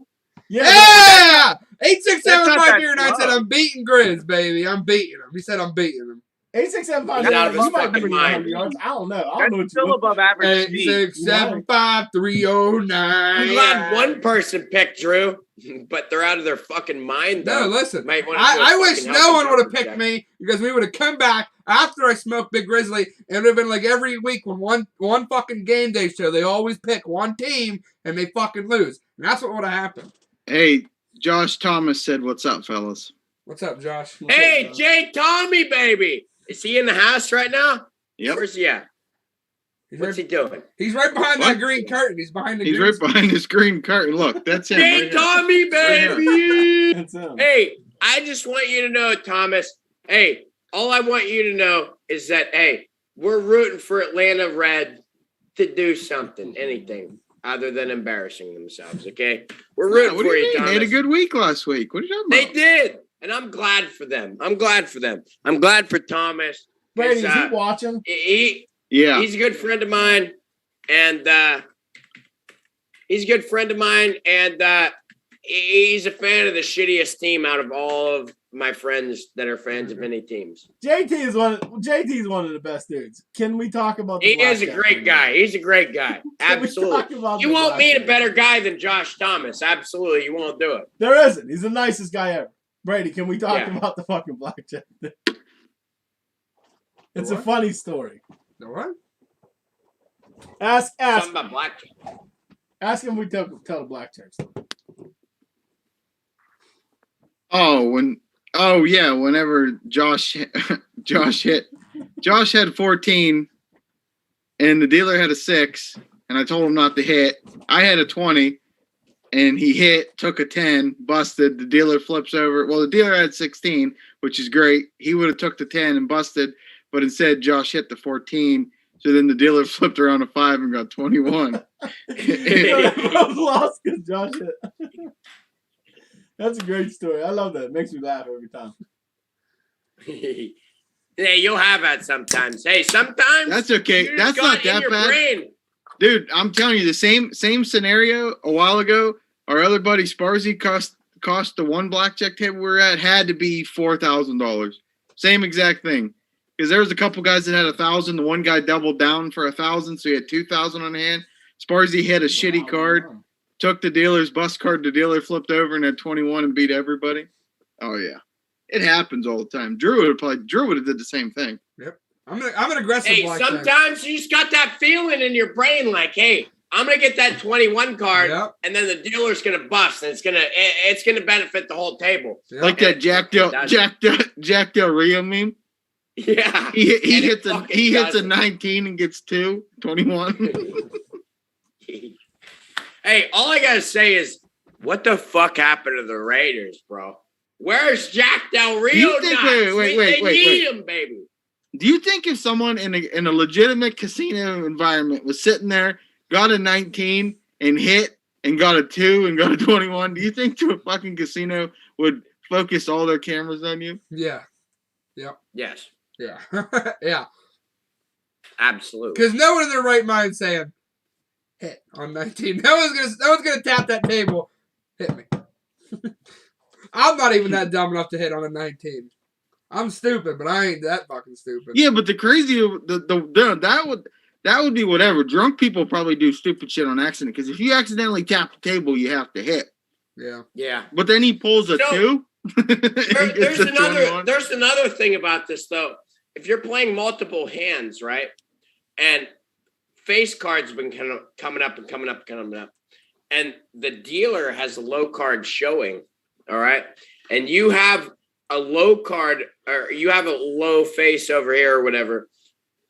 Yeah! 8675309 said I'm beating Grizz, baby. I'm beating him. He said I'm beating him. 8675309. He's out of his You might fucking be mind. 100 yards. I don't know. I don't know what That's still you above average speed. 8675309. I'm glad one person picked Drew, but they're out of their fucking mind, though. No, listen. Might wanna do a I wish fucking no one healthy would have jump picked me because we would have come back after I smoked Big Grizzly, and it would have been like every week when one fucking game day show, they always pick one team and they fucking lose. And that's what would have happened. Hey, Josh Thomas said, "What's up, fellas?" What's up, Josh? Hey, Jay Tommy, baby. Is he in the house right now? Yep. Where's he at? What's he doing? He's right behind What? that green curtain. He's behind the He's green right behind this green curtain. Look, that's him. Jay right here. Tommy, baby. That's him. Hey, I just want you to know, Thomas. Hey, all I want you to know is that, hey, we're rooting for Atlanta Red to do something, anything other than embarrassing themselves, okay? We're rooting What for do you you, mean? Thomas. They had a good week last week. What are you They talking did, and I'm glad for them. I'm glad for Thomas. Brady, is he 'Cause, watching? Yeah. He's a good friend of mine, and he's a fan of the shittiest team out of all of my friends that are fans of any teams. JT's one of the best dudes. Can we talk about? He is a great guy. He's a great guy. Absolutely. You won't meet a better guy than Josh Thomas. Absolutely, you won't do it. There isn't. He's the nicest guy ever. Brady, can we talk about the fucking blackjack? It's a funny story. The what? Ask. Something about blackjack. Ask him. We tell the blackjack story. Whenever Josh had 14 and the dealer had a 6 and I told him not to hit. I had a 20 and he hit, took a 10, busted. The dealer flips over. Well, the dealer had 16, which is great. He would have took the 10 and busted, but instead Josh hit the 14. So then the dealer flipped around a 5 and got 21. I was lost because Josh hit. That's a great story. I love that. It makes me laugh every time. Yeah, you'll have that sometimes. Hey, sometimes That's okay. That's not that bad. Brain. Dude, I'm telling you, the same scenario a while ago. Our other buddy Sparzy cost the one blackjack table we were at had to be $4,000. Same exact thing. Because there was a couple guys that had 1,000. The one guy doubled down for 1,000, so he had 2,000 on hand. Sparzy hit a shitty card, took the dealer's bust card. The dealer flipped over and had 21 and beat everybody. Oh yeah, it happens all the time. Drew would have did the same thing. Yep. I'm an aggressive. Hey, sometimes you just got that feeling in your brain, like, hey, I'm gonna get that 21 card, and then the dealer's gonna bust, and it's gonna benefit the whole table. Yep. Like that Jack Del Rio meme. Yeah. He And it hits a fucking he hits a doesn't. 19 and gets 21. Hey, all I gotta say is, what the fuck happened to the Raiders, bro? Where's Jack Del Rio? You think- nuts? wait, They wait. need him, baby. Do you think if someone in a legitimate casino environment was sitting there, got a 19 and hit and got a 2 and got a 21, do you think to a fucking casino would focus all their cameras on you? Yeah. Yes, Yeah. Yeah. absolutely. Because no one in their right mind saying, hit on 19. No one's gonna tap that table. Hit me. I'm not even that dumb enough to hit on a 19. I'm stupid, but I ain't that fucking stupid. Yeah, but the crazy that would be whatever. Drunk people probably do stupid shit on accident because if you accidentally tap the table, you have to hit. Yeah. Yeah. But then he pulls a 2. There's another thing about this though. If you're playing multiple hands, right, and face cards have been kind of coming up, and the dealer has a low card showing, all right, and you have a low card or you have a low face over here or whatever.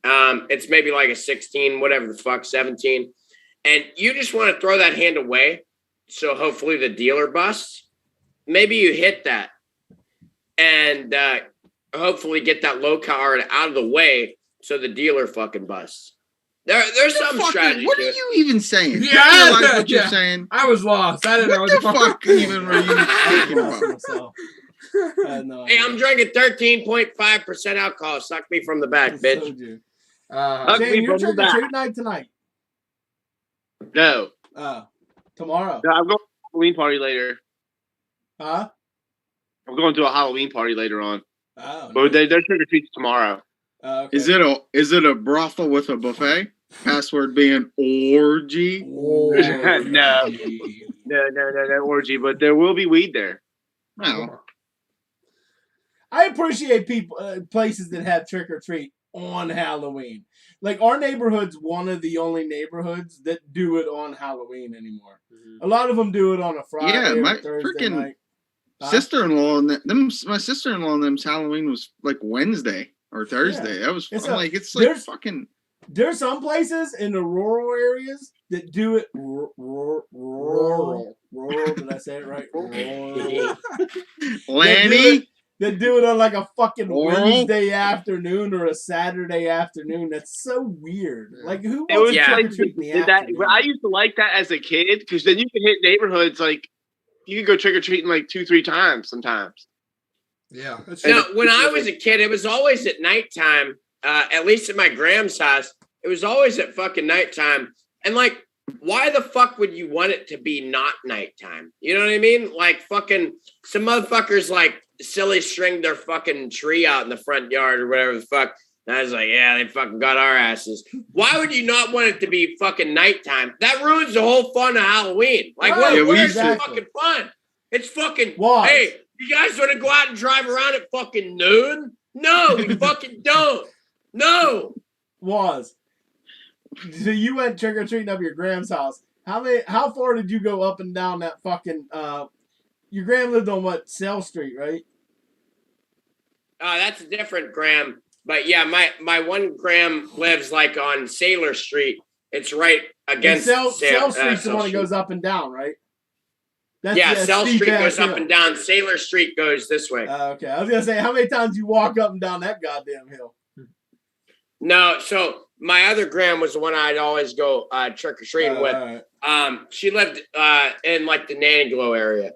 It's maybe like a 16, whatever the fuck, 17, and you just want to throw that hand away. So hopefully the dealer busts. Maybe you hit that and hopefully get that low card out of the way so the dealer fucking busts. There's some strategy. What to are it. you even saying? Yeah, Do you realize what you're yeah. saying? I was lost. I didn't know What the fuck even were you talking about? myself. I had no Hey, idea. I'm drinking 13.5% alcohol. Suck me from the back, bitch. Soju. Uh, Shane, you're from the trick or back. treat night tonight. No. Tomorrow. No, I'm going to a Halloween party later. Huh? I'm going to a Halloween party later on. Oh. But they're trick or treats tomorrow. Okay. Is it a brothel with a buffet? Password being orgy. No. No orgy, but there will be weed there. No. I appreciate people places that have trick or treat on Halloween. Like our neighborhood's one of the only neighborhoods that do it on Halloween anymore. A lot of them do it on a Friday Yeah, or my Thursday freaking night. Sister-in-law and my sister-in-law and them's Halloween was like Wednesday or Thursday. That was It's I'm a- like it's like there's- fucking There's some places in the rural areas that do it rural. Did I say it right? Rural. Lanny. They do it on like a fucking Rural? Wednesday afternoon or a Saturday afternoon. That's so weird. Like who It wants was to trick or like treat in the that. afternoon? I used to like that as a kid because then you could hit neighborhoods like you could go trick or treating like 2-3 times sometimes. yeah. That's No, when I was a kid, it was always at nighttime. At least at my Graham's house, it was always at fucking nighttime. And like, why the fuck would you want it to be not nighttime? You know what I mean? Like fucking some motherfuckers like silly stringed their fucking tree out in the front yard or whatever the fuck. And I was like, yeah, they fucking got our asses. Why would you not want it to be fucking nighttime? That ruins the whole fun of Halloween. Like, Right, yeah, we where's used the to- fucking fun? It's fucking, Why? hey, you guys want to go out and drive around at fucking noon? No, we fucking don't. No. Was. So you went trick or treating up your Graham's house. How far did you go up and down that fucking your Graham lived on what, Sell Street, right? That's a different Graham. But yeah, my one Graham lives like on Sailor Street. It's right And against Sell Street's the Sell one that Street. goes up and down, right? That's Yeah, the Sell steep Street ass goes up hill. and down. Sailor Street goes this way. Okay, I was gonna say, how many times you walk up and down that goddamn hill? No, so my other Graham was the one I'd always go trick or treating with. Alright. She lived in like the Nanny Glow area.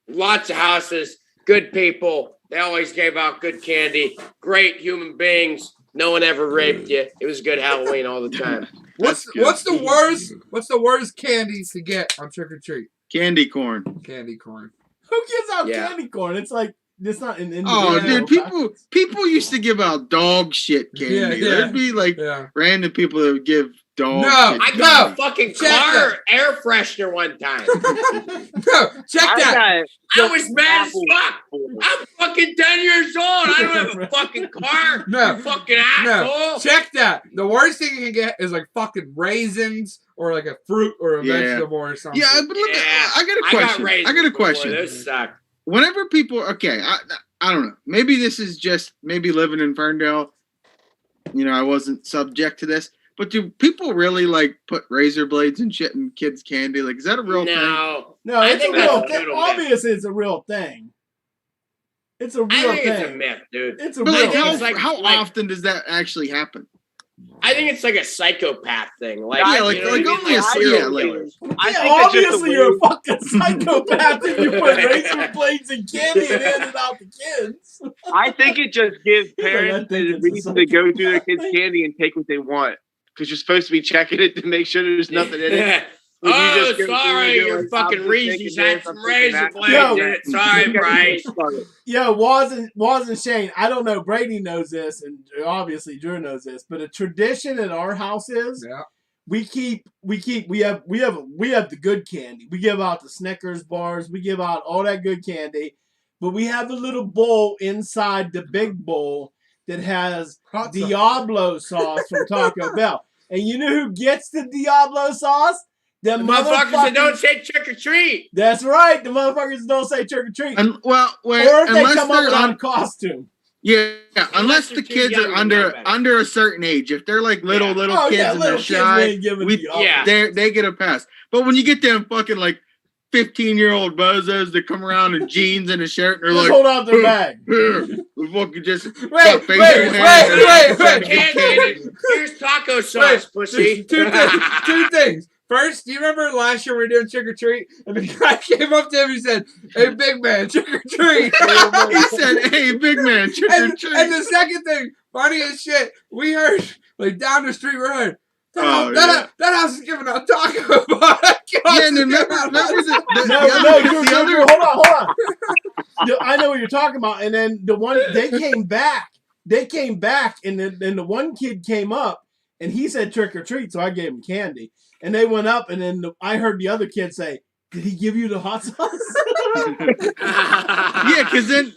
Lots of houses, good people. They always gave out good candy. Great human beings. No one ever raped you. It was good Halloween all the time. What's the worst candy to get on trick or treat? Candy corn. Candy corn. Who gives out Yeah. candy corn? It's like it's not an Oh, individual dude, people used to give out dog shit candy. Yeah, yeah. There'd be like Yeah. random people that would give dog No, shit I got a candy. fucking Check car air freshener one time. No, check that. I was mad as fuck. I'm fucking 10 years old. I don't have a fucking car. No. You fucking No, asshole. check that. The worst thing you can get is like fucking raisins or like a fruit or a Yeah. vegetable or something. Yeah, but look, Yeah, I got a I got question. raisins I got a before. question. Those suck. Whenever people, I don't know. Maybe this is just living in Ferndale. I wasn't subject to this. But do people really like put razor blades and shit in kids' candy? Like, is that a real thing? No, I it's a think real that's thing. Obviously, it's a real thing. It's a real I think thing. it's a myth, dude. It's a But real like, thing. how often does that actually happen? I think it's like a psychopath thing. Like, Yeah, you like- know what I like mean? only a serial yeah, like- killers. I Yeah, think it's just obviously a you're a weird- fucking psychopath if you put razor blades and candy and hand it out to kids. I think it just gives He's like, I parents think the it's a reason to go through their kids' psychopath. candy and take what they want. Because you're supposed to be checking it to make sure there's nothing in it. If you Oh, just go through sorry, and you're your like, fucking I'm just Reese's taking had this, some I'm taking razor that. blades Yo. in it. Sorry, Bryce. Yo, Waz and Shane, I don't know. Brady knows this, and obviously Drew knows this. But a tradition at our house is we have the good candy. We give out the Snickers bars. We give out all that good candy. But we have a little bowl inside the big bowl that has Hot sauce. Diablo sauce from Taco Bell. And you know who gets the Diablo sauce? The motherfuckers that don't say trick or treat. That's right. The motherfuckers that don't say trick or treat. And or if they come up without a costume. Yeah, unless they're the too kids young are to know better. under a certain age. If they're like little kids Oh, yeah, and little they're kids, we shy, ain't giving Diablo. they get a pass. But when you get them fucking like 15-year-old bozos that come around in jeans and a shirt and they're Just like, hold out their bag. here, we fucking just Wait, facial wait, hair and wait. Candy. Here's taco sauce, pussy. Two things. First, do you remember last year we were doing trick or treat, and the guy came up to him and said, "Hey, big man, trick or treat." He said, "Hey, big man, trick or treat." And the second thing, funny as shit, we heard like down the street, we heard that house is giving out taco. Yeah, and then remember No, hold on. I know what you're talking about. And then the one they came back, and then the one kid came up, and he said trick or treat, so I gave him candy. And they went up, and then I heard the other kid say, "Did he give you the hot sauce?" Yeah, because then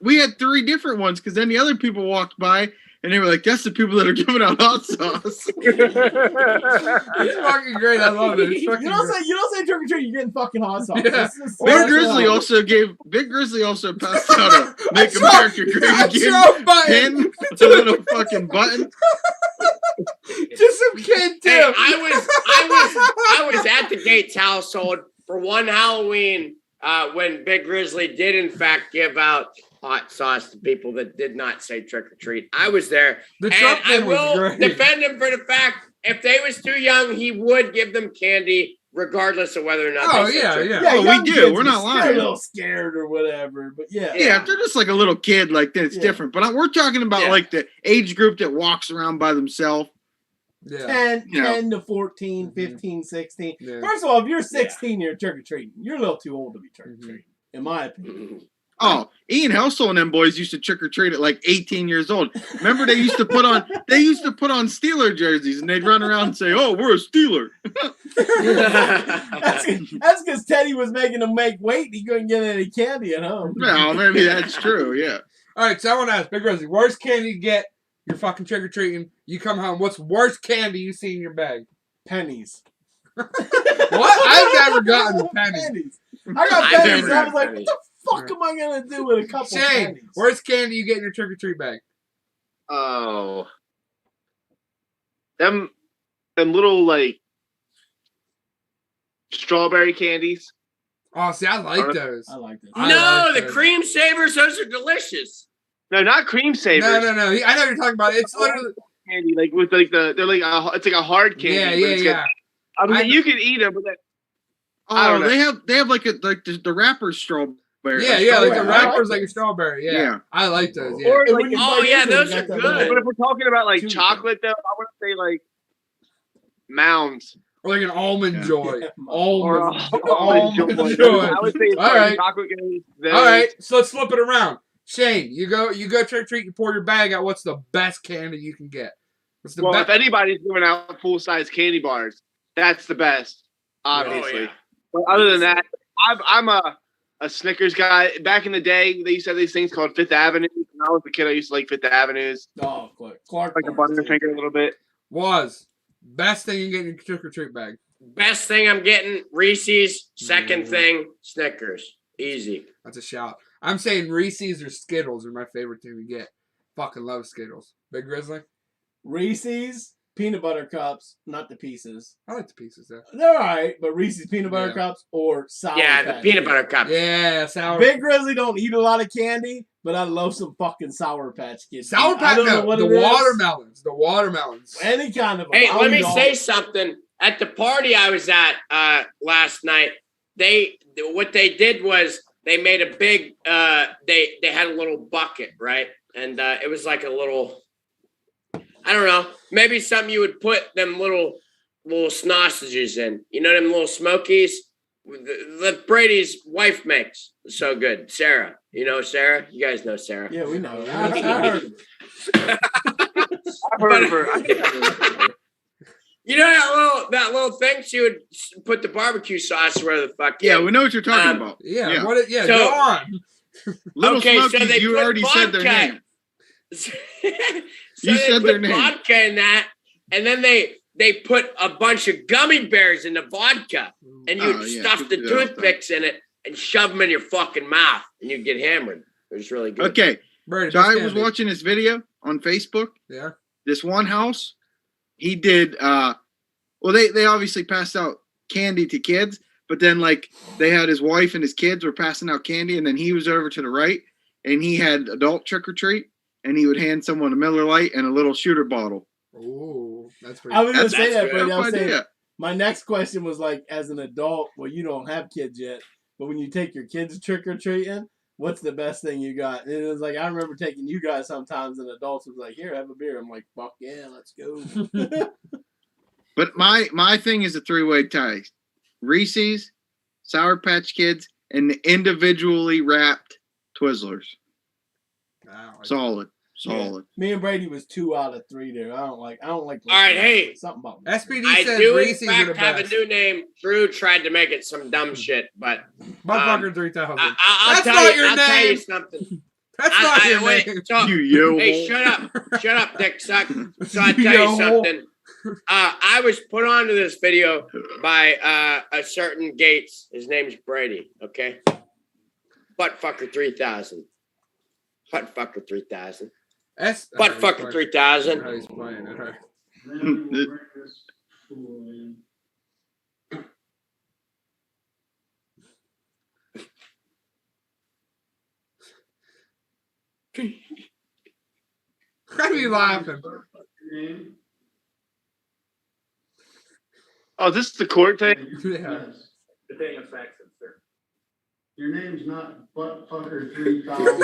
we had 3 different ones. Because then the other people walked by. And they were like, "That's the people that are giving out hot sauce." It's fucking great. I love it. It's You fucking don't say trick or treat, you're getting fucking hot sauce. Yeah. Big Grizzly also passed out a "Make America Great Again" pin. It's a little fucking button. Just some kid too. Hey, I was at the Gates household for one Halloween when Big Grizzly did in fact give out hot sauce to people that did not say trick or treat. I was there. The and Trump I thing was will great. defend him for the fact if they was too young, he would give them candy regardless of whether or not Oh, they said yeah, trick or yeah. treat. Oh, we young do. kids We're not are lying. a little scared or whatever, but yeah. Yeah, if they're just like a little kid like that, it's different. But we're talking about like the age group that walks around by themselves. Yeah. 10 to 14, 15, 16. Yeah. First of all, if you're 16, you're trick or treating. You're a little too old to be trick or treating, in my opinion. Oh, Ian Helsel and them boys used to trick or treat at like 18 years old. Remember, they used to put on Steeler jerseys and they'd run around and say, "Oh, we're a Steeler." That's because Teddy was making them make weight. He couldn't get any candy at home. Well, maybe that's true. Yeah. All right, so I want to ask Big Grizzly, worst candy you get? You're fucking trick or treating. You come home. What's worst candy you see in your bag? Pennies. What? I've never gotten a penny. I got I've pennies, never and I was had like, pennies. what the fuck am I going to do with a couple Shane, pennies? worst candy you get in your trick or treat bag? Oh. Them little, like, strawberry candies. Oh, see, I like those. I like this. No, like the those. cream savers, those are delicious. No, not cream savers. No. I know what you're talking about. It's literally. Candy, like with like they're like it's like a hard candy. Yeah, but yeah, it's yeah. got- I mean, you can eat them, but that, I Oh, don't know. they have like the rapper's strawberry. Yeah, like the strawberry. wrappers, like a strawberry. Yeah. Yeah. I like those. Yeah. Or And like, when you Oh, bite yeah, into it, those you are got that good. little- but if we're talking about like Two. chocolate, though, I want to say like Mounds Or like an almond Yeah. joy. Yeah. or Almond joy. joy. I would say All right. chocolate goes. All right, so let's flip it around. Shane, you go trick or treat. You pour your bag out. What's the best candy you can get? What's the Well, best? if anybody's giving out full size candy bars, that's the best, obviously. Oh, yeah. But other than that, I'm a Snickers guy. Back in the day, they used to have these things called Fifth Avenue. When I was a kid, I used to like Fifth Avenues, Oh, Clark. like a Butterfinger a little bit. Was best thing you get in your trick or treat bag. Best thing I'm getting, Reese's. Second thing, Snickers. Easy. That's a shout. I'm saying Reese's or Skittles are my favorite thing to get. Fucking love Skittles. Big Grizzly? Reese's peanut butter cups, not the pieces. I like the pieces though. They're alright, but Reese's peanut butter cups or Sour Yeah, Patch the peanut Kids. butter cups. Yeah, Sour. Big Grizzly don't eat a lot of candy, but I love some fucking Sour Patch Kids. Sour I Patch, don't know what the it is. watermelons. The watermelons. Any kind of. Hey, I'll let me eat all. say something. At the party I was at last night, what they did was they made a big. They had a little bucket, right, and it was like a little. I don't know, maybe something you would put them little sausages in. You know them little smokies that Brady's wife makes. So good, Sarah. You know Sarah? You guys know Sarah. Yeah, we know. I heard. I've heard of her. You know that little thing she would put the barbecue sauce where the fuck. Yeah, we know what you're talking about. Yeah, Yeah. What? Yeah, So- go on. Little Okay, so Smokies, they you put already said their vodka. name. So You they said put their name. vodka in that, and then they put a bunch of gummy bears in the vodka, and you'd Oh, yeah, stuff the we do that all the time. toothpicks in it and shove them in your fucking mouth, and you'd get hammered. It was really good. Okay, Brady, so I best was candy. watching this video on Facebook. Yeah. This one house, he did. Well, they obviously passed out candy to kids, but then like they had his wife and his kids were passing out candy, and then he was over to the right, and he had adult trick or treat, and he would hand someone a Miller Lite and a little shooter bottle. Ooh, that's pretty. I was gonna That's say that, good. but I No was saying idea. my next question was like, as an adult, well, you don't have kids yet, but when you take your kids trick or treating, what's the best thing you got? And it was like I remember taking you guys sometimes, and adults was like, "Here, have a beer." I'm like, "Fuck yeah, let's go." But my thing is a three-way tie: Reese's, Sour Patch Kids, and the individually wrapped Twizzlers. Wow, Solid. Yeah. Me and Brady was 2 out of 3 there. I don't like. All right, hey. something about SPD I says do in Reese's are the fact have a best. new name. Drew tried to make it some dumb shit, but Motherfucker 3000. I'll That's tell not you. your I'll tell you name. something. That's not your wait, name. so- You yo. Hey, shut up, Dick Suck. So I tell you Yo. something. I was put onto this video by a certain Gates. His name's Brady. Okay, Buttfucker 3000. Buttfucker 3000. Buttfucker 3000. Oh, he's playing it. All right. Why are you laughing? Oh, this is the court thing? Yeah. The thing of Saxon, sir. Your name's not Buttfucker 3000.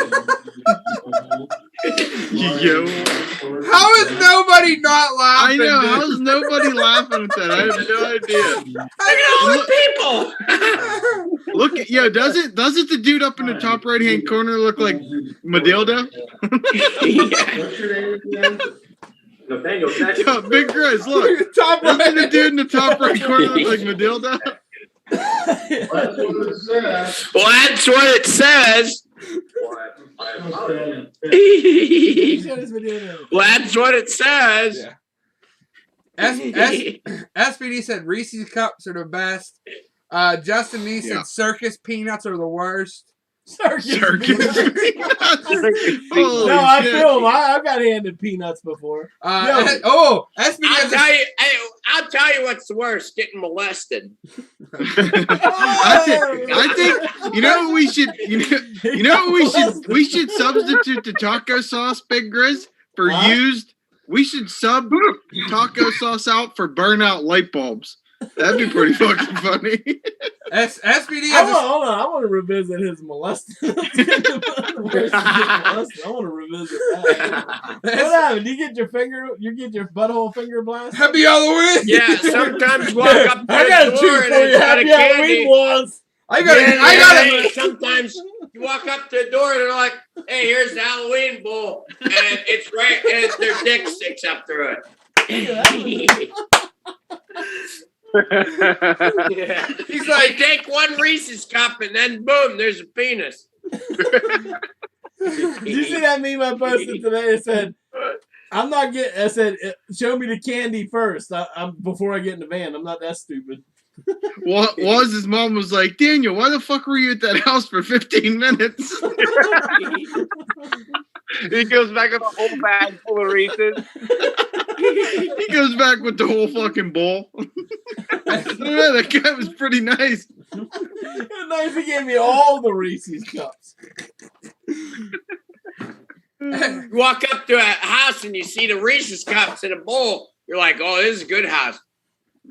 Yo. How is nobody not I laughing? know. dude? How's nobody laughing at that? I have no idea. Look at all the people. Look, doesn't the dude up in the top right hand corner look like Madilda? What's your name again? Nathaniel Saxon. Yo, Big Grizz, look. Top Doesn't the right. dude in the top right corner look like Madilda? That's what it says. Well, that's what it says. He showed his video there. Well, that's what it says. Yeah. SPD said Reese's cups are the best. Justin Nee said Yeah. circus peanuts are the worst. Circus. Circus. Holy No, I shit. feel him. I've got handed peanuts before. SPD I'll has tell you. I'll tell you what's the worst: getting molested. I think you know what we should you know what we should substitute the taco sauce, Big Grizz, for Huh? used. We should sub taco sauce out for burnout light bulbs. That'd be pretty fucking funny. SPD I has want, hold on. I want to revisit his molesting. Where's he getting molested? I want to revisit that. What happened? You get your finger? You get your butthole finger blasted? Happy Halloween. Yeah, sometimes you walk up to I got a the treat door for and you. it's got a Happy candy. Halloween, ones. I got it. Sometimes you walk up to the door and they're like, "Hey, here's the Halloween bowl," and it's right, and their dick sticks up through it. Yeah. He's Like, like, take one Reese's cup and then boom, there's a penis. Did you see that meme I posted today? It said, "I'm not getting." I said, "Show me the candy first. I'm before I get in the van. I'm not that stupid." Waz's mom was like, Daniel, why the fuck were you at that house for 15 minutes? He goes back with a whole bag full of Reese's. He goes back with the whole fucking bowl. I don't know, that guy was pretty nice. It was nice he gave me all the Reese's cups. You walk up to a house and you see the Reese's cups in a bowl. You're like, oh, this is a good house.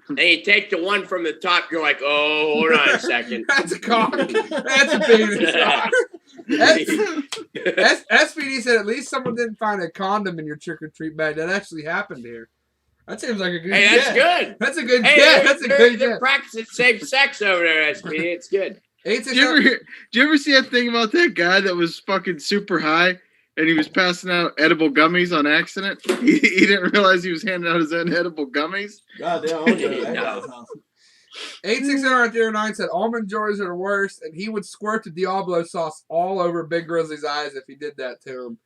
And you take the one from the top. You're like, oh, hold on a second. That's a cock. That's a penis cock. SPD said at least someone didn't find a condom in your trick-or-treat bag. That actually happened here. That seems like a good Hey, that's good. That's a good Hey, That's a good they're practicing safe sex over there, SPD. It's good. Did you ever see that thing about that guy that was fucking super high and he was passing out edible gummies on accident? He didn't realize he was handing out his own edible gummies. God damn, No. 86009 said almond joys are the worst, and he would squirt the Diablo sauce all over Big Grizzly's eyes if he did that to him.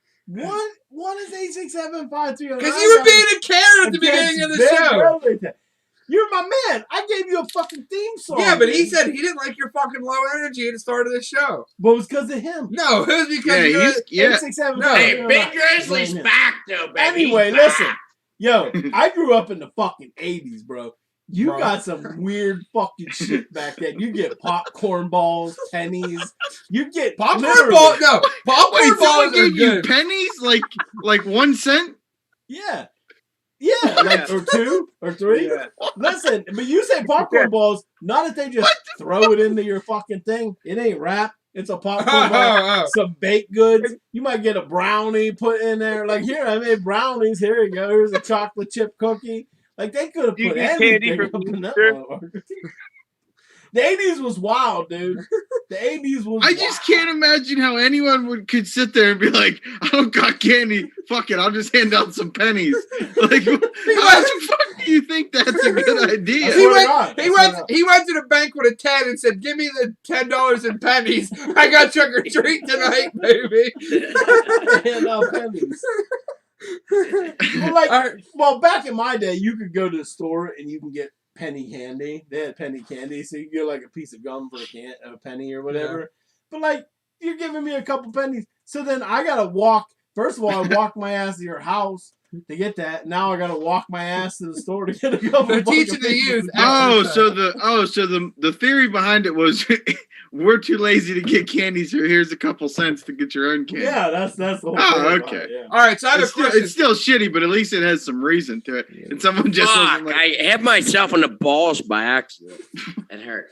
What is 8675309? Because you were being a Karen at the beginning of the show. You're my man. I gave you a fucking theme song. Yeah, but he said he didn't like your fucking low energy at the start of the show. But it was because of him. No, it was because yeah. 8675309. No. Hey, Big Grizzly's back, though, baby. Anyway, He's listen. back. Yo, I grew up in the fucking 80s, bro. You Bro. got some weird fucking shit back then. You get popcorn balls, pennies. You get popcorn literally- balls. No, popcorn Wait, someone balls are gave you good. pennies? Like 1 cent? Yeah. Yeah, like or 2 or 3. Yeah. Listen, but you say popcorn balls, not if they just throw it into your fucking thing. It ain't wrap. It's a popcorn ball. Some baked goods. You might get a brownie put in there. Like, here, I made brownies. Here you go. Here's a chocolate chip cookie. Like, they could have You put get candy anything from up in that Easter? motherfucker. The 80s was wild, dude. The 80s was I just can't imagine how anyone could sit there and be like, I don't got candy. Fuck it, I'll just hand out some pennies. Like, how the fuck do you think that's a good idea? He went to the bank with a 10 and said, give me the $10 in pennies. I got trick or treat tonight, baby. hand out pennies. Well, back in my day, you could go to the store and you can get penny candy. They had penny candy, so you can get like a piece of gum for a penny or whatever. Yeah. But like, you're giving me a couple pennies, so then I gotta walk. First of all, I walk my ass to your house to get that. Now I gotta walk my ass to the store to get a couple. They're teaching the youth. So the theory behind it was we're too lazy to get candy, so here's a couple cents to get your own candy. Yeah, that's the whole thing. Oh, okay. Yeah. All right, so I have a question. It's still shitty, but at least it has some reason to it. And someone just wasn't like, I hit myself on the balls by accident. It hurt.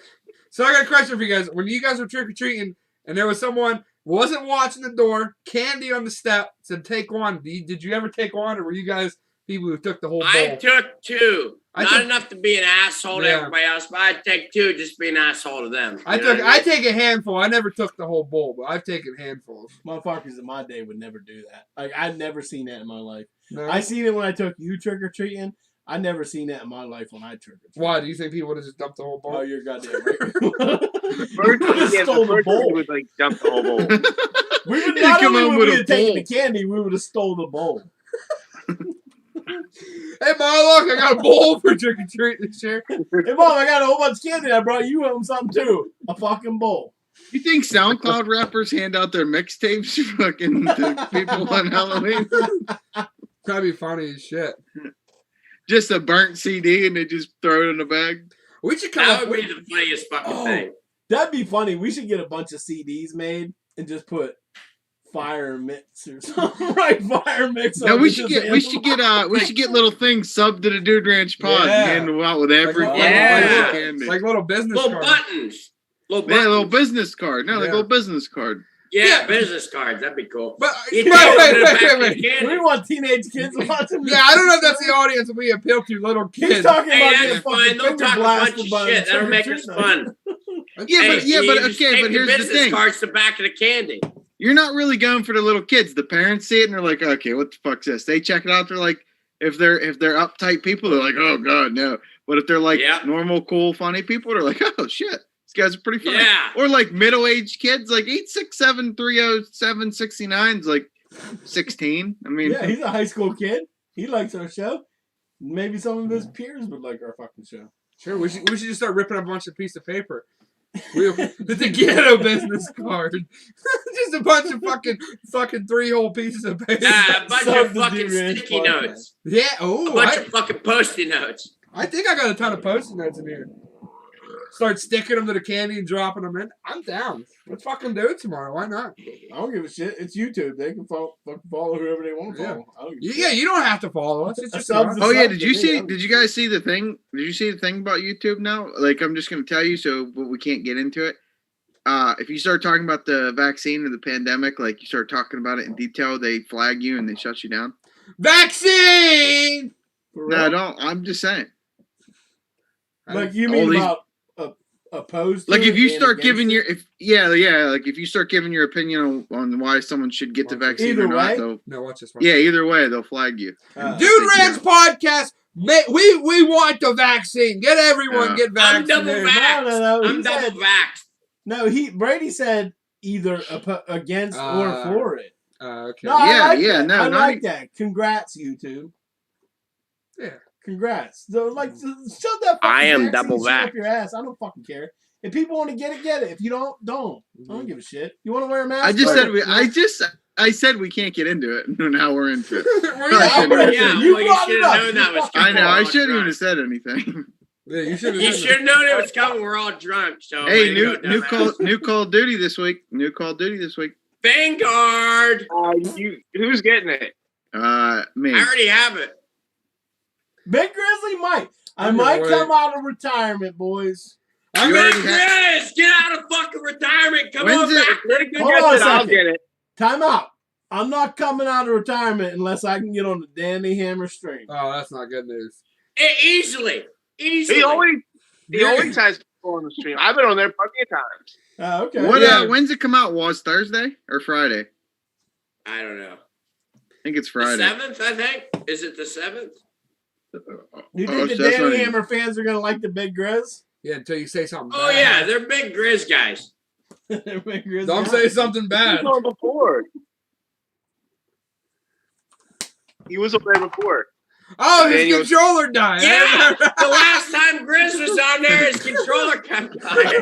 So I got a question for you guys. When you guys were trick or treating, and there was someone wasn't watching the door, candy on the step, said take one. Did you ever take one, or were you guys people who took the whole bowl? I took 2. Not enough to be an asshole to everybody else, but I'd take 2 just to be an asshole to them. I take a handful. I never took the whole bowl, but I've taken handfuls. Motherfuckers in my day would never do that. Like, I'd never seen that in my life. No. I seen it when I took you trick or treating. I never seen that in my life when I trick or treated. Why do you think people would have just dumped the whole bowl? Oh, you're goddamn right. First, stole the bowl. would like dump the whole bowl. We would not only would we have taken the candy, we would have stole the bowl. Hey, Mom, look, I got a bowl for trick or treat this year. Hey, Mom, I got a whole bunch of candy. I brought you home something too. A fucking bowl. You think SoundCloud rappers hand out their mixtapes fucking to people on Halloween? That'd be funny as shit. Just a burnt CD and they just throw it in a bag. We should come That up would with be the funniest fucking thing. That'd be funny. We should get a bunch of CDs made and just put fire mix or something. Right, fire mix. No, we should get little things subbed to the Dude Ranch pod and hand them out with every candy. Like little business little cards. buttons. Little business card. No, like a little business card. Yeah, business cards. That'd be cool. But wait. We want teenage kids watching. Yeah, I don't know if that's the audience that we appeal to, little kids. He's talking about Hey, getting that's fine. fucking Don't finger talk a bunch of blasted by shit. That'll make us fun. But Take here's the the business thing. cards to back of the candy. You're not really going for the little kids. The parents see it and they're like, okay, what the fuck's this? They check it out. They're like, if they're uptight people, they're like, oh god, no. But if they're like normal, cool, funny people, they're like, oh shit, these guys are pretty funny. Yeah. Or like middle-aged kids, like 867-307-69's like 16. I mean, yeah, he's a high school kid. He likes our show. Maybe some of his peers would like our fucking show. Sure, we should just start ripping up a bunch of piece of paper. The ghetto business card. Just a bunch of fucking 3-hole pieces of paper. A bunch Some of fucking Dude sticky Ranch notes. Yeah. A Oh, bunch of fucking post-it notes. I think I got a ton of post-it notes in here. Start sticking them to the candy and dropping them in. I'm down. Let's fucking do it tomorrow. Why not? I don't give a shit. It's YouTube. They can follow whoever they want to follow. I don't give a Yeah, shit. you don't have to follow us. It's just Subs us. Oh yeah, Suck did to you me, see? I'm- Did you guys see the thing? Did you see the thing about YouTube now? Like, I'm just gonna tell you, but we can't get into it. If you start talking about the vaccine or the pandemic, like you start talking about it in detail, they flag you and they shut you down. Vaccine. For No, real? don't. I'm just saying. Like you all mean these- about opposed? To Like, if it you and start against giving it? like if you start giving your opinion on why someone should get the vaccine Either Oh, or not, way? they'll, No, watch this one. yeah, either way, they'll flag you. Dude Ranch podcast. We want the vaccine. Get everyone get I'm double vaccinated. vaxxed. No. I'm He double said, vaxxed. no, Brady said either against or for it. Okay. No, I Yeah, like yeah, that. no, I not like e- that. Congrats, YouTube. Yeah. Congrats. So, like, shove that. I am vaccine double shit up vaxxed. your ass. I don't fucking care. If people want to get it, get it. If you don't. I don't give a shit. You want to wear a mask? I just wear said it. I said we can't get into it. Now we're into it. Yeah, Yeah, you well, you brought should it have up. known that was You coming. I know. I We're all shouldn't even drunk. have said anything. Yeah, you should have. You should have known it was coming. We're all drunk. So way Hey, to go, dumbass. new Call of Duty this week. New Call of Duty this week. Vanguard. Who's getting it? Me. I already have it. Big Grizzly might. I I'm might gonna come wait. out of retirement, boys. I'm You gonna. already had- Chris, get out of fucking retirement. Come When's on it? back. Hold on a I'll second. get it. Time out. I'm not coming out of retirement unless I can get on the Danny Hammer stream. Oh, that's not good news. Easily. He always has people on the stream. I've been on there plenty of times. Okay. What? Yeah. When's it come out? Was Thursday or Friday? I don't know. I think it's The Friday. 7th, I think. Is it the 7th? You Oh, think the so that's Danny not even- Hammer fans are gonna like the Big Grizz? Yeah, until you say something. Oh, bad. yeah. They're big Grizz guys. Big Grizz Don't guys. say something bad. He was on before. He was on there before. Oh, his Daniel- controller died. Yeah. The last time Grizz was on there, his controller kept dying.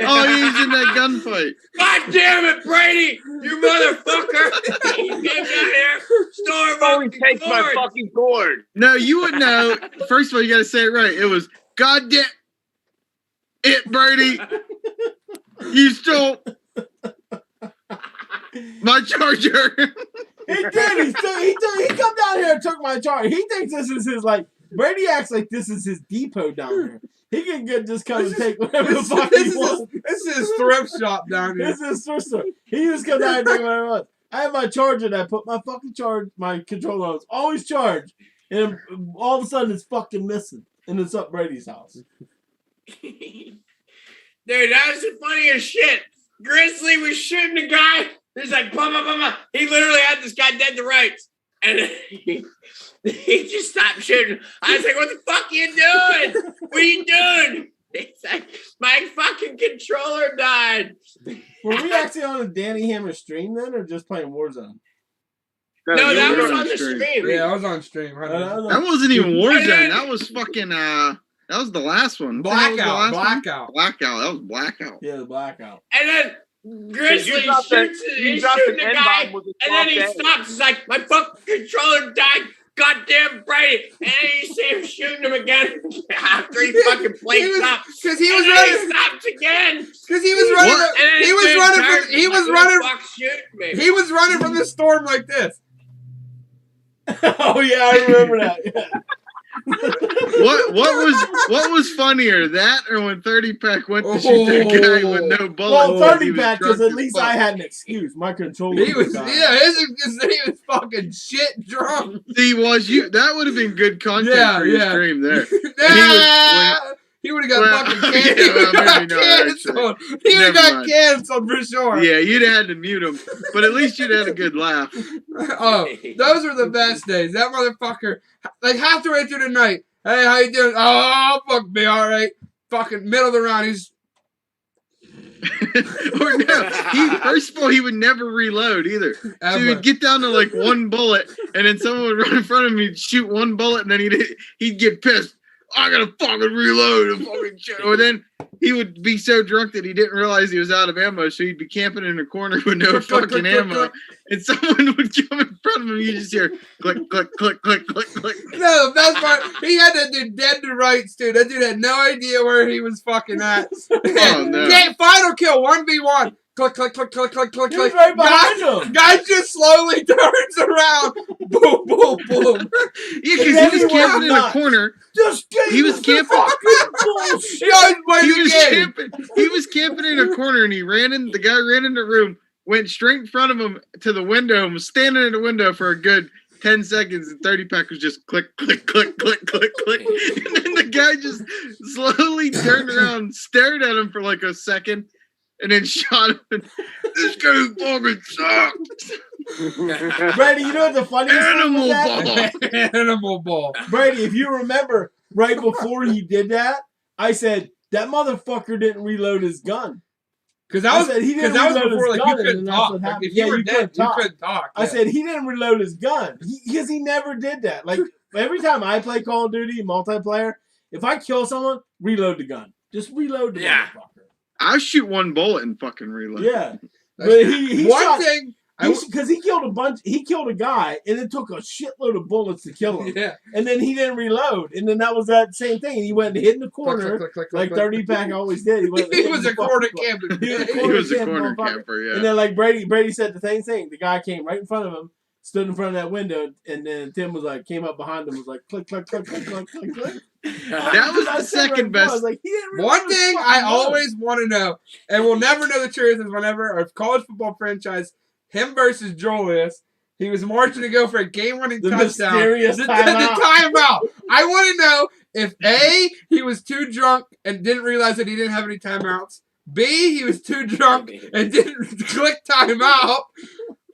Oh, he's in that gunfight. God damn it, Brady! You motherfucker! You came down here, stole my Always takes my cord. fucking cord. No, you would know. First of all, you got to say it right. It was goddamn it, Brady. You stole my charger. He did. He come down here and took my charge. He thinks this is his Brady acts like this is his depot down here. He can just come and take whatever the fuck he wants. This is his thrift shop down here. This is his sister. He just come down and take whatever he wants. I have my charger that I put my fucking my controller on. It's always charged. And all of a sudden it's fucking missing. And it's up Brady's house. Dude, that was the funniest shit. Grizzly was shooting the guy. He's like, bah, bah, bah, bah. He literally had this guy dead to rights. And he just stopped shooting. I was like, what the fuck are you doing? What are you doing? He's like, my fucking controller died. Were we actually on a Danny Hammer stream then or just playing Warzone? No, you that were was on on the stream. stream. Yeah, I was on stream. I know. That wasn't even Warzone. That was fucking. That was the last one. What the hell was the Blackout. last one? Blackout. Blackout. That was Blackout. Yeah, the blackout. And then Grizzly You dropped that- shoots you he's dropped shooting an the guy, N-bomb with a and then he 12 day. stops. He's like, my fucking controller died. Goddamn Brady. And then you see him shooting him again after he fucking plates up. Because he was And then running. he stops again. Because he was running. What? And then He this was dude running. turns From, he and was like, who running. the fuck shooting me? He was running from the storm like this. Oh yeah, I remember that. Yeah. What was funnier, that or when 30 Pack went to shoot that guy with no bullets? Well, because 30 he was back because drunk at as least fuck. I had an excuse. My controller He was. dying. Yeah, he was fucking shit drunk. See, was you? That would have been good content Yeah, for your yeah. stream there. He would have got Well, fucking yeah, canceled. well, maybe not, canceled. He would have Never got mind. canceled for sure. Yeah, you'd have had to mute him, but at least you'd had a good laugh. Oh, those were the best days. That motherfucker, like halfway through the night. Hey, how you doing? Oh, fuck me, all right. Fucking middle of the round, he's. Or no, first of all, he would never reload either. So Ever. he'd get down to like one bullet, and then someone would run in front of him, he'd shoot one bullet, and then he'd get pissed. I gotta fucking reload and fucking shit. Or then he would be so drunk that he didn't realize he was out of ammo, so he'd be camping in a corner with no fucking ammo. And someone would come in front of him, you just hear click, click, click, click, click, click. No, the best part, he had that dude dead to rights, dude. That dude had no idea where he was fucking at. Oh, no. Yeah, final kill, 1v1. Click, click, click, click, click, click, He was click. right behind him. Guy just slowly turns around. Boom, boom, boom. Yeah, because he was camping in a corner. He was camping. He was camping in a corner, and the guy ran in the room, went straight in front of him to the window, and was standing in the window for a good 10 seconds, and 30-pack was just click, click, click, click, click, click. And then the guy just slowly turned around, stared at him for like a second, and then shot him. And, this game fucking sucks. Brady, you know what the funniest thing was that? Animal ball. Brady, if you remember, right before he did that, I said, that motherfucker didn't reload his gun. Because that was reload before, his like, gun, you and couldn't that's talk. what Like, happened. if you were you dead, couldn't you couldn't talk. I said he didn't reload his gun because he never did that. Like every time I play Call of Duty multiplayer, if I kill someone, reload the gun. Just reload the motherfucker. I shoot one bullet and fucking reload. Yeah, but he one shot, thing. because he killed a bunch. He killed a guy, and it took a shitload of bullets to kill him. Yeah. And then he didn't reload, and then that was that same thing. And he went and hid in the corner, like 30-pack always did. He was a corner camper. He was a corner camper, yeah. And then like Brady said the same thing. The guy came right in front of him, stood in front of that window, and then Tim was like, came up behind him, was like, click, click, click, click, click, click, click. That was the second best. Like, one thing I always want to know, and we'll never know the truth, is whenever a college football franchise, him versus Julius, he was marching to go for a game-winning touchdown. Mysterious the timeout. timeout. I want to know if A, he was too drunk and didn't realize that he didn't have any timeouts. B, he was too drunk and didn't click timeout.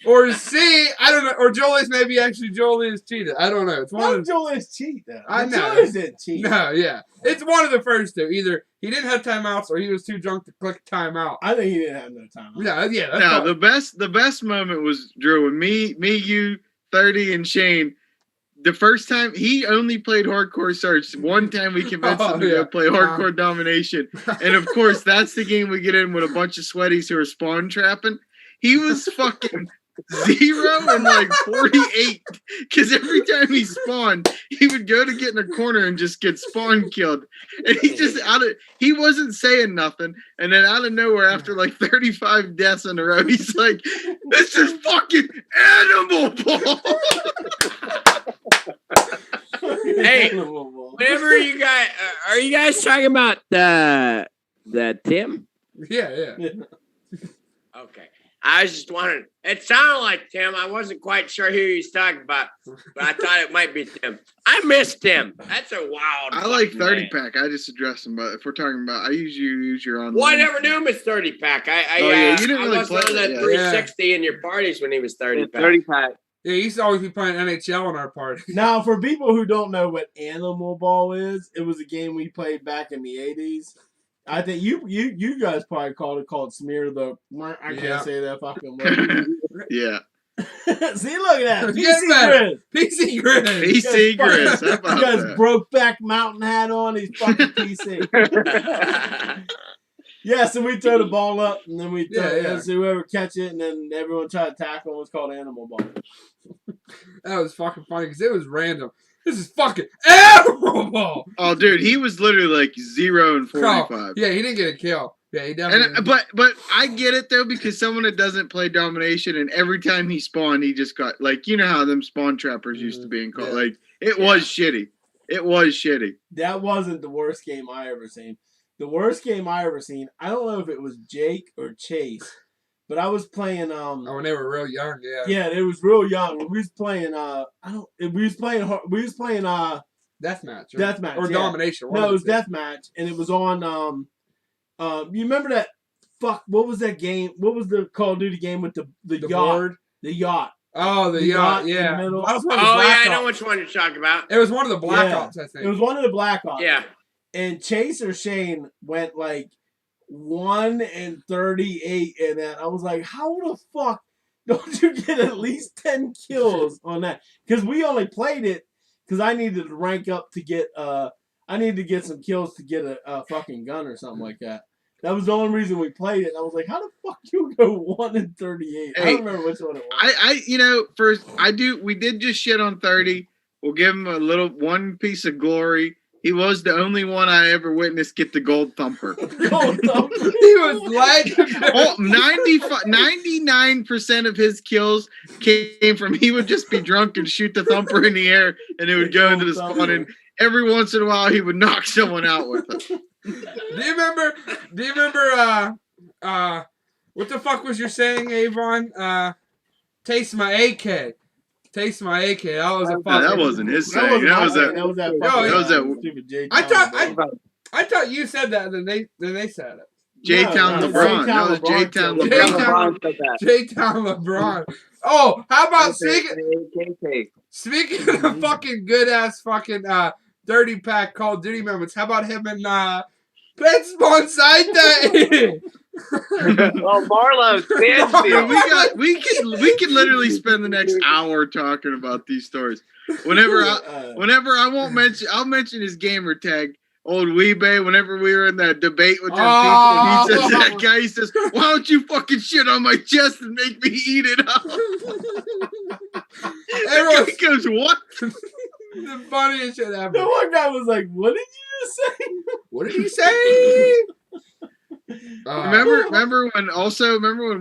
Or C, I don't know. Or Julius, maybe actually Julius cheated. I don't know. It's one of Julius cheat though. I know. Julius didn't cheat. No, yeah. It's one of the first two. Either he didn't have timeouts or he was too drunk to click timeout. I think he didn't have no timeout. Yeah. That's No, the best moment was Drew when me, you, 30, and Shane. The first time he only played Hardcore Search. One time we convinced him to go play Hardcore Domination, and of course that's the game we get in with a bunch of sweaties who are spawn trapping. He was fucking 0 and like 48 because every time he spawned, he would go to get in a corner and just get spawn killed. And he just he wasn't saying nothing. And then out of nowhere, after like 35 deaths in a row, he's like, "This is fucking animal ball." Hey, whenever you guys are you guys talking about the Tim? Yeah. Okay. I was just wondering. It sounded like Tim. I wasn't quite sure who he was talking about, but I thought it might be Tim. I missed Tim. That's a wild. I like 30-pack. I just addressed him, but if we're talking about, I usually use your online. Well, I never knew him as 30-pack. You didn't really I was on that 360 in your parties when he was 30-pack. 30-pack. Yeah, he used to always be playing NHL in our party. Now, for people who don't know what Animal Ball is, it was a game we played back in the 80s. I think you guys probably called Smear the. I can't say that fucking word. Yeah. See, look at that. PC Grizz. PC Grizz. You guys broke back mountain hat on. He's fucking PC. Yeah, so we throw the ball up, and then we throw so whoever catch it, and then everyone try to tackle. It was called Animal Ball. That was fucking funny because it was random. This is fucking Animal Ball. Oh, dude, he was literally like 0 and 45. Yeah, he didn't get a kill. Yeah, he definitely. But I get it though, because someone that doesn't play Domination, and every time he spawned, he just got like, you know how them spawn trappers used to be in called. Like it was shitty. It was shitty. That wasn't the worst game I ever seen. The worst game I ever seen. I don't know if it was Jake or Chase, but I was playing. When they were real young, yeah. Yeah, it was real young. We was playing. We was playing Deathmatch. Deathmatch Or Domination. No, it was Deathmatch, and it was on. You remember that? Fuck, what was that game? What was the Call of Duty game with the yacht? Board? The yacht. Oh, the yacht. Yeah. That was one of the I know which one you're talking about. It was one of the Black Ops, I think. It was one of the Black Ops. Yeah. And Chase or Shane went like 1 and 38 in that. I was like, how the fuck don't you get at least 10 kills on that? Because we only played it because I needed to rank up to get I need to get some kills to get a fucking gun or something like that. That was the only reason we played it. I was like, how the fuck you go 1-38? I don't remember which one it was. We did just shit on 30. We'll give him one piece of glory. He was the only one I ever witnessed get the gold thumper. Gold thumper. He was legendary. 99% of his kills came from he would just be drunk and shoot the thumper in the air, and it would go into the spawn. And every once in a while, he would knock someone out with it. Do you remember? What the fuck was your saying, Avon? Taste my AK. Taste my AK. That was a fucking. That wasn't his saying. That was that. I thought you said that, and then they said it. J-Town LeBron. That was J-Town LeBron. J-Town LeBron. Oh, how about speaking of fucking good ass fucking 30 pack Call of Duty moments? How about him and Pets Bonsai Day? Oh, Marlo, Stanfield. we could literally spend the next hour talking about these stories. Whenever I'll mention his gamer tag, old Weebay. Whenever we were in that debate with them people, and he says that guy, he says, "Why don't you fucking shit on my chest and make me eat it up?" Everyone goes, "What?" The funniest shit ever. The one guy was like, "What did you just say?" What did he say? Remember when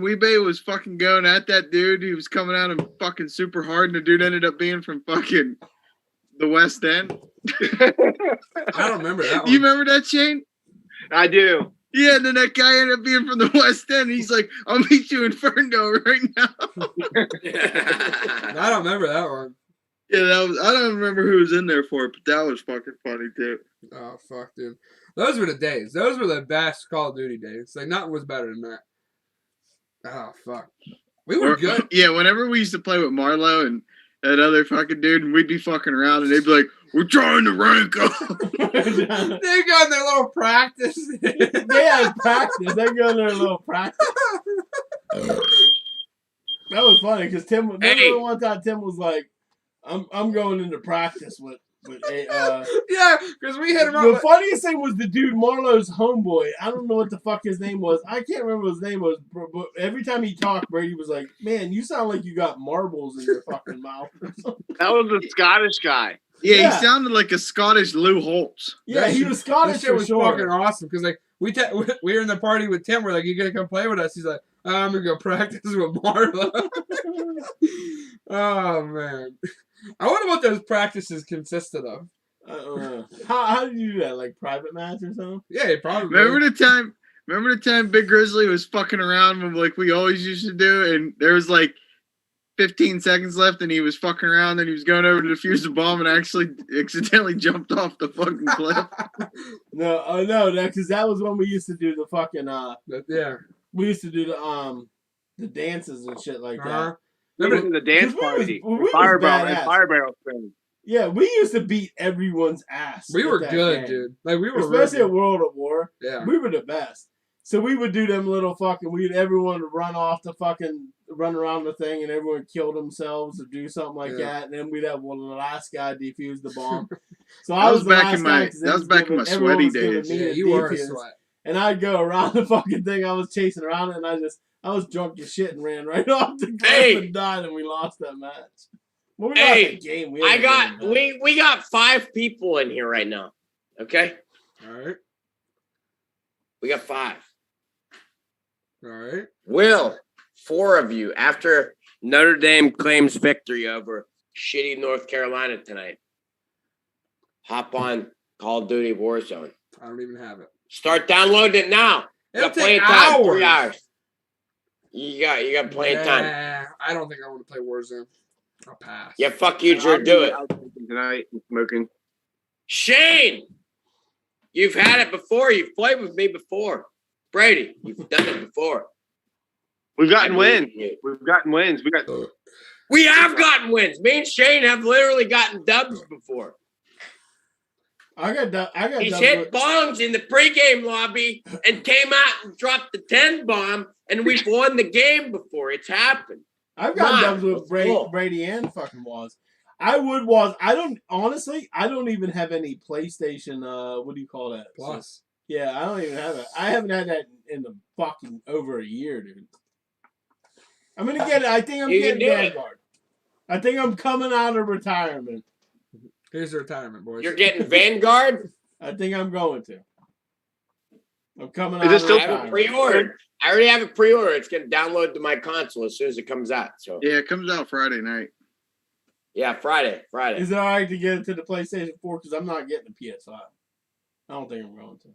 Weebay was fucking going at that dude? He was coming at him fucking super hard, and the dude ended up being from fucking the West End. I don't remember that one. You remember that, Shane? I do. Yeah, and then that guy ended up being from the West End. He's like, "I'll meet you in Ferndale right now." I don't remember that one. Yeah, I don't remember who was in there for it, but that was fucking funny too. Oh fuck, dude. Those were the days. Those were the best Call of Duty days. Like nothing was better than that. Oh fuck. We were good. Yeah, whenever we used to play with Marlo and that other fucking dude, and we'd be fucking around, and they'd be like, "We're trying to rank up." They go in their little practice. They had practice. They go in their little practice. That was funny because Tim. Remember one time Tim was like, "I'm going into practice with." Yeah, because we hit him up. The funniest thing was the dude Marlo's homeboy. I don't know what the fuck his name was. I can't remember what his name was. But every time he talked, Brady was like, "Man, you sound like you got marbles in your fucking mouth." Or something. That was the Scottish guy. Yeah, he sounded like a Scottish Lou Holtz. Yeah, he was Scottish. That shit was fucking awesome because like we were in the party with Tim. We're like, "You gonna come play with us?" He's like, "I'm gonna go practice with Marlo." Oh man. I wonder what those practices consisted of. How did you do that? Like private match or something? Yeah, probably. Remember the time Big Grizzly was fucking around when like we always used to do, and there was like 15 seconds left, and he was fucking around, and he was going over to defuse the bomb, and actually accidentally jumped off the fucking cliff. No, because that was when we used to do the fucking yeah. We used to do the dances and shit like that. Remember the dance party? Fire barrel thing. Yeah, we used to beat everyone's ass. We were good, dude. Like we were especially at World at War. Yeah. We were the best. So we would do them little fucking everyone would run around the thing and everyone kill themselves or do something like that, and then we'd have the last guy defuse the bomb. So I was back in my sweaty days. Yeah, you were a sweat. And I'd go around the fucking thing. I was chasing around it, and I was drunk as shit and ran right off the cliff and died, and we lost that match. Well, we lost that game. We got 5 people in here right now. Okay? All right. We got 5. All right. Will 4 of you, after Notre Dame claims victory over shitty North Carolina tonight, hop on Call of Duty Warzone. I don't even have it. Start downloading it now. It'll take hours. 3 hours. You got plenty of time. I don't think I want to play Warzone. I'll pass. Yeah, fuck you, Drew. Do it. Tonight, smoking. Shane, you've had it before. You've played with me before. Brady, you've done it before. We've gotten wins. We have gotten wins. Me and Shane have literally gotten dubs before. I got. He's hit bombs in the pregame lobby and came out and dropped the 10 bomb, and we've won the game before. It's happened. I've got dubs with Brady and fucking Waz. I would was. I don't even have any PlayStation. What do you call that? Plus. Yeah, I don't even have it. I haven't had that in the fucking over a year, dude. I'm gonna get it. I think I'm getting Vanguard. I think I'm coming out of retirement. Here's the retirement, boys. You're getting Vanguard? I think I'm going to. I'm coming Is out it of still- I have it retirement. pre-ordered. I already have it pre-ordered. It's getting downloaded to my console as soon as it comes out. So Yeah, it comes out Friday night. yeah, Friday. Is it alright to get it to the PlayStation 4? Because I'm not getting the PS5. I don't think I'm going to.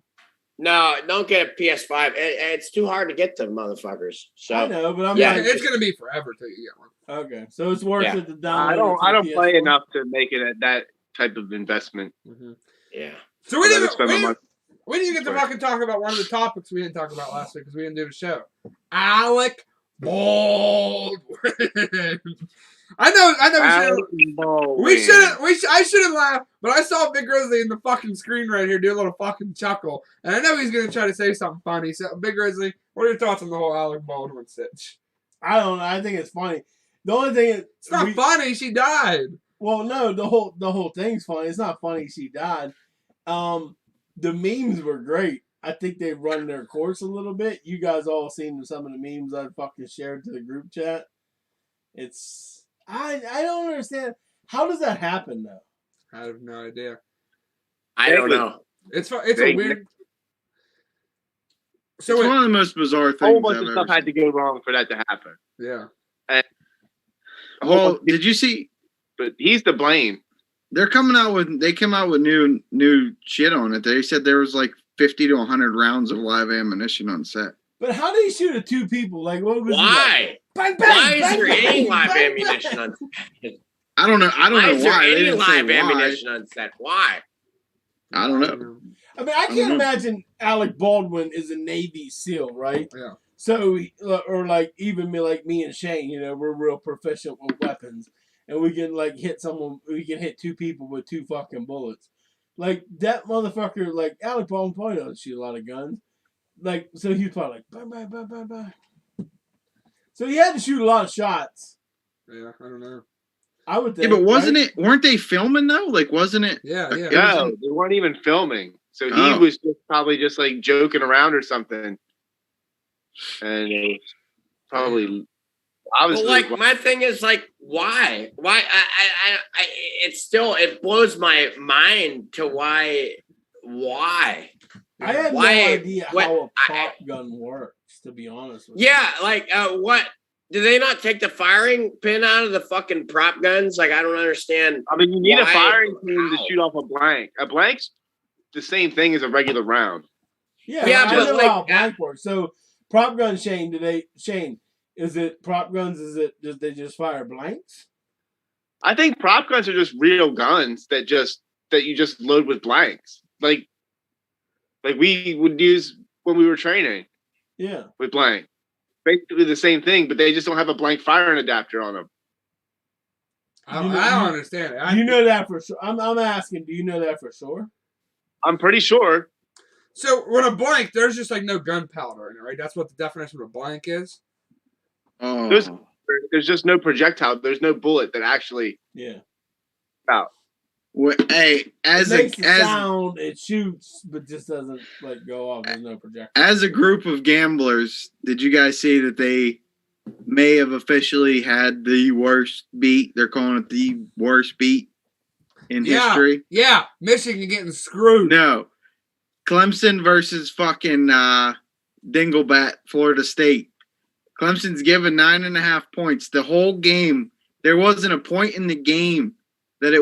No, don't get a PS5. It's too hard to get them motherfuckers. So I know, but I'm Yeah, like, It's gonna be forever till you get one. okay. So it's worth Yeah. it to download. I don't it to play PS4? enough to make it that type of investment. yeah. So we I'd rather didn't. spend my money. We didn't get to fucking talk about one of the topics we didn't talk about last week because we didn't do the show. Alec Baldwin. I know. I should have laughed, but I saw Big Grizzly in the fucking screen right here do a little fucking chuckle, and I know he's gonna try to say something funny. So, Big Grizzly, what are your thoughts on the whole Alec Baldwin stitch? I don't know. I think it's funny. The only thing is, It's not funny. She died. well, no, the whole thing's funny. It's not funny she died. The memes were great. I think they've run their course a little bit. You guys all seen some of the memes I fucking shared to the group chat. It's I don't understand. How does that happen though? I have no idea. I don't know. It's a weird. So It's one of the most bizarre A whole things bunch I've of ever stuff had seen. to go wrong for that to happen. yeah. Well, did you see? But he's to blame. They came out with new shit on it. They said there was like 50 to 100 rounds of live ammunition on set. But how did he shoot at two people? Like what was Why? Bang, bang, Why is bang, there bang, any live bang, ammunition on set? I don't know. I don't Why know is there why. They any didn't say live why. ammunition on set? Why? I don't know. I mean, I can't imagine Alec Baldwin is a Navy SEAL, right? Yeah. So, or like even me and Shane, we're real proficient with weapons, and we can like hit someone. We can hit two people with two fucking bullets. Like that motherfucker, like Alec Baldwin probably doesn't shoot a lot of guns. Like so, he was probably like bang, bang, bang, bang, bang. So he had to shoot a lot of shots. Yeah, I don't know. I would Yeah, think. but wasn't right? it? Weren't they filming though? Like, wasn't it? Yeah. No, they weren't even filming. So he Oh. was just probably just like joking around or something. And it was probably obviously Well, like my thing is like, why? Why? It blows my mind to why. I had Why- no idea what- how a pop gun works. To be honest with you. Yeah, like what? Do they not take the firing pin out of the fucking prop guns? Like I don't understand. I mean, you need a Why? firing pin to How? shoot off a blank. A blank's the same thing as a regular round. Yeah, Yeah, I but know like- how blank works. So prop gun, Shane, is it prop guns? Is it just they just fire blanks? I think prop guns are just real guns that you just load with blanks. Like we would use when we were training Yeah. with blank. Basically the same thing, but they just don't have a blank firing adapter on them. I You know- don't understand it. Do you know that for sure? I'm asking, do you know that for sure? I'm pretty sure. So when a blank, there's just like no gunpowder in it, right? That's what the definition of a blank is. Oh. There's just no projectile. There's no bullet that actually Yeah. Well, hey, It makes the sound, it shoots, but just doesn't like go off. There's no projectile. as a group of gamblers, did you guys see that they may have officially had the worst beat? They're calling it the worst beat in history. Yeah, Michigan getting screwed. No. Clemson versus fucking Dinglebat, Florida State. Clemson's given 9.5 points. The whole game, there wasn't a point in the game that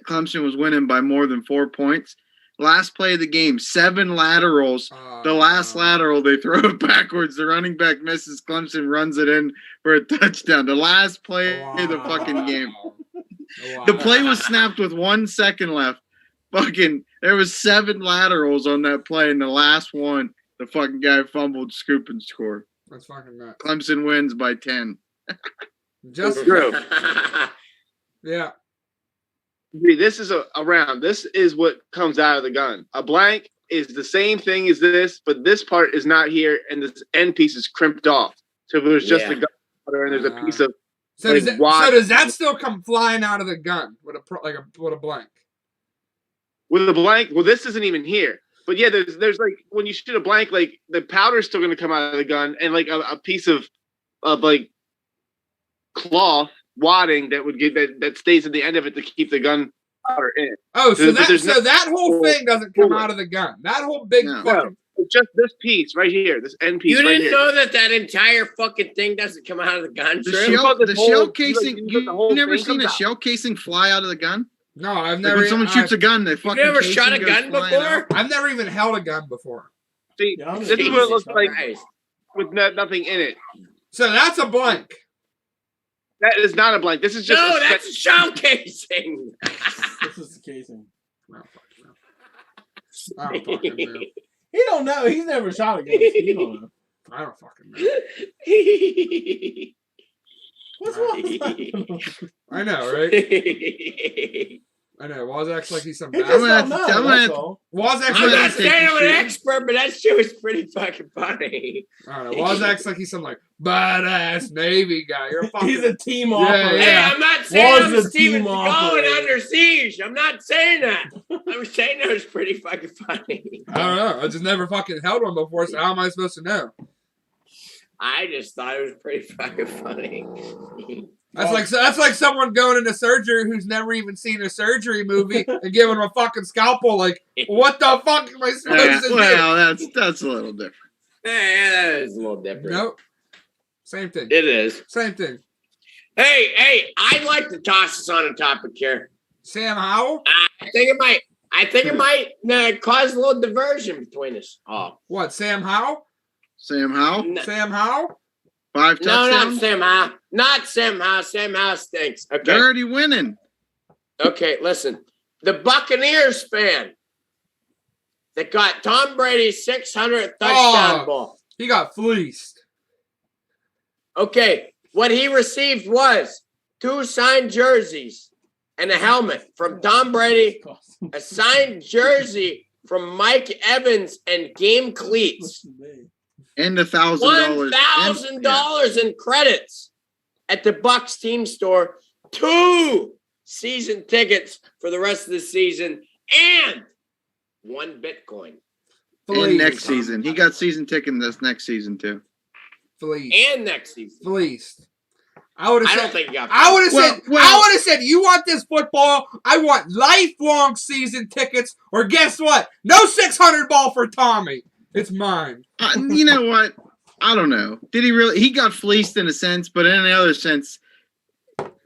Clemson was winning by more than 4 points. Last play of the game, 7 laterals. The last lateral, they throw it backwards. The running back misses. Clemson runs it in for a touchdown. The last play of the fucking game. The play was snapped with 1 second left. There was 7 laterals on that play, and the last one, the fucking guy fumbled, scoop, and score. That's fucking nuts. Clemson wins by 10. Just True. yeah. This is a round. This is what comes out of the gun. A blank is the same thing as this, but this part is not here, and this end piece is crimped off. So if there's just a gunpowder and there's a piece of So, Like, does that still come flying out of the gun with a blank? With a blank? Well, this isn't even here. But yeah, there's like when you shoot a blank, like the powder's still going to come out of the gun, and like a piece of like cloth wadding that would get that stays at the end of it to keep the gun powder in. Oh, so that whole thing doesn't come out of the gun. That whole big fucking. No, just this piece right here, this end piece. You right didn't here. know that entire fucking thing doesn't come out of the gun. The shell casing. You never seen a shell casing fly out of the gun? No, I've Like never. when someone shoots a gun, they fucking. You never shot a gun before? I've never even held a gun before. See, this is what it looks like with nothing in it. So that's a blank. That is not a blank. This is just that's a shell casing. This is the casing. I don't fucking know. He don't know. He's never shot a gun. So he don't know. I don't fucking know. What's wrong with that? I know, right? I know. Waz acts like he's some. He just don't know. Waz acts I'm like not saying I'm an expert, but that shit was pretty fucking funny. I don't know. Waz acts like he's some like badass Navy guy. You're a fucking. He's a team operator. Hey, I'm not saying I'm Was a Steven team Seagal operator. Under Siege. I'm not saying that. I'm saying that was pretty fucking funny. I don't know. I just never fucking held one before, so how am I supposed to know? I just thought it was pretty fucking funny. That's like someone going into surgery who's never even seen a surgery movie and giving them a fucking scalpel. Like, what the fuck am I supposed to do? Well, that's a little different. Yeah, that is a little different. Nope. Same thing. It is. Same thing. Hey, I'd like to toss us on a topic here. Sam Howell? I think it might cause a little diversion between us. Oh, what? Sam Howell? Sam Howell? No. Sam Howell? 5 touchdowns? No, not Sam Howell. Not Sam Howell. Sam Howell stinks. Okay. They're already winning. Okay, listen. The Buccaneers fan that got Tom Brady's 600th touchdown ball. He got fleeced. Okay, what he received was 2 signed jerseys and a helmet from Tom Brady, a signed jersey from Mike Evans, and game cleats. And $1,000. $1,000 in credits at the Bucs team store, 2 season tickets for the rest of the season, and 1 Bitcoin. And next season. He got season ticket this next season too. Fleeced. And next season. Fleeced. I would have said, you want this football? I want lifelong season tickets, or guess what? No 600 ball for Tommy. It's mine. You know what? I don't know. Did he really? He got fleeced in a sense, but in another sense,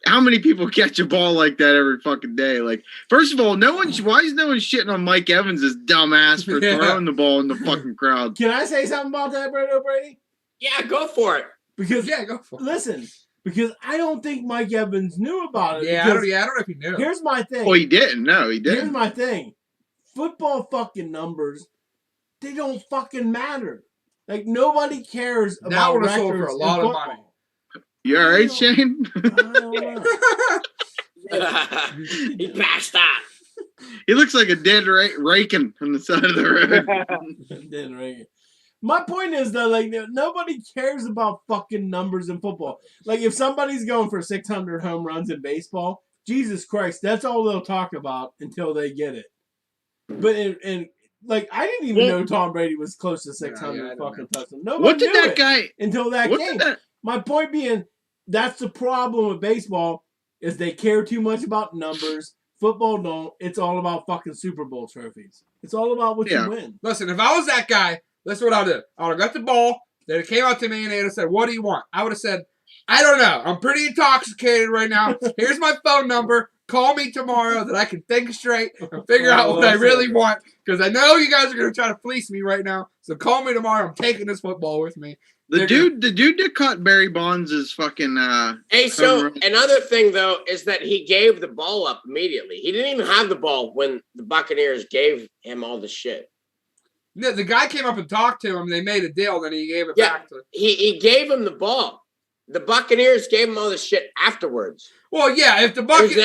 how many people catch a ball like that every fucking day? Like, first of all, why is no one shitting on Mike Evans' dumbass for throwing the ball in the fucking crowd? Can I say something about that, Brady? Yeah, go for it. Go for it. Listen, because I don't think Mike Evans knew about it. I don't know if he knew. Here's my thing. Well, he didn't. No, he didn't. Here's my thing. Football fucking numbers, they don't fucking matter. Like, nobody cares Now about we're sold for records a lot in of football. money. You all right, Shane? I don't know. He passed out. He looks like a dead raking on the side of the road. My point is that, like, nobody cares about fucking numbers in football. Like, if somebody's going for 600 home runs in baseball, Jesus Christ, that's all they'll talk about until they get it. But like, I didn't even know Tom Brady was close to 600 fucking touchdowns. Nobody knew it until that game. My point being, that's the problem with baseball, is they care too much about numbers. Football don't. It's all about fucking Super Bowl trophies. It's all about what you win. Listen, if I was that guy, that's what I'll do. I would have got the ball. Then it came out to me and they'd have said, "What do you want?" I would have said, "I don't know. I'm pretty intoxicated right now. Here's my phone number. Call me tomorrow that I can think straight and figure out what I really want. Because I know you guys are going to try to fleece me right now. So call me tomorrow. I'm taking this football with me." The dude that caught Barry Bonds is fucking. Hey, so another thing though is that he gave the ball up immediately. He didn't even have the ball when the Buccaneers gave him all the shit. No, the guy came up and talked to him. They made a deal. Then he gave it back to. He gave him the ball. The Buccaneers gave him all the shit afterwards. Well, yeah, if the Buccaneers,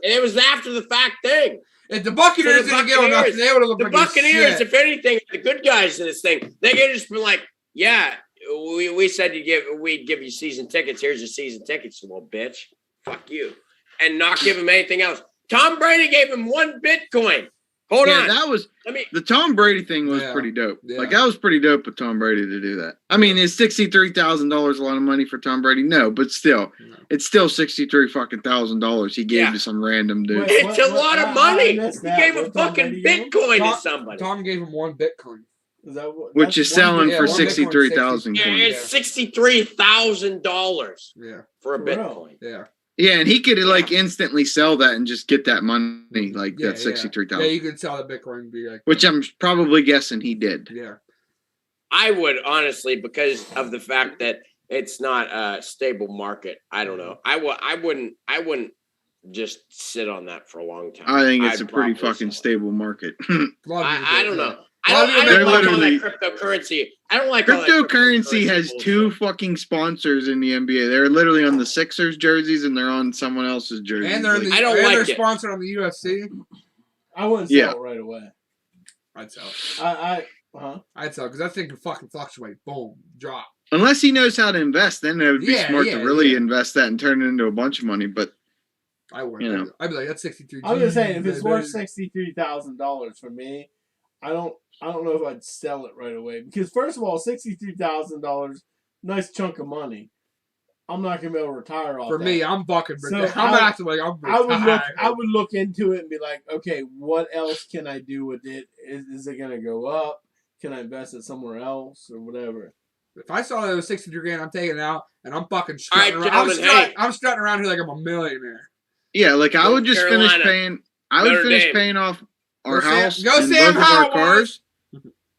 it was after the fact thing. If the Buccaneers didn't give him nothing, they would have looked the like Buccaneers. shit. If anything, the good guys in this thing, they could just be like, "Yeah, we said we'd give you season tickets. Here's your season tickets, you little bitch. Fuck you. And not give him anything else. Tom Brady gave him 1 Bitcoin. Hold on. That was the Tom Brady thing was pretty dope. Yeah. Like that was pretty dope with Tom Brady to do that. I mean, is $63,000 a lot of money for Tom Brady? No, but still, it's still $63,000 he gave to some random dude. It's a lot of money. He gave a fucking Bitcoin to somebody. Tom gave him 1 Bitcoin. Is that what, Which is selling for Bitcoin, 63,000 Yeah, coins. it's $63,000 for a Bitcoin. Yeah. Yeah, and he could like instantly sell that and just get that money, like that 63,000. Yeah, you could sell the Bitcoin and be like, which I'm probably guessing he did. Yeah. I would honestly, because of the fact that it's not a stable market. I don't know. I wouldn't just sit on that for a long time. I think it's a pretty fucking stable market. I don't know. I don't like all that cryptocurrency. I don't like cryptocurrency has 2 fucking sponsors in the NBA. They're literally on the Sixers jerseys and they're on someone else's jersey. And they're they're sponsored on the UFC. I wouldn't sell it right away. I'd sell it. I'd sell it because that thing can fucking fluctuate. Boom, drop. Unless he knows how to invest, then it would be smart to really invest that and turn it into a bunch of money. But I wouldn't. I'd be like, that's 63. I'm just saying, if it's worth $63,000 for me, I don't know if I'd sell it right away because first of all, $63,000, nice chunk of money. I'm not gonna be able to retire off. For that. me, I'm fucking. So I'm actually like I'm. I would look into it and be like, okay, what else can I do with it? Is it gonna go up? Can I invest it somewhere else or whatever? If I saw that it was $63,000, I'm taking it out and I'm fucking strutting around. I'm strutting around here like I'm a millionaire. Yeah, like I would just finish paying. I would finish paying off our house and both of our cars.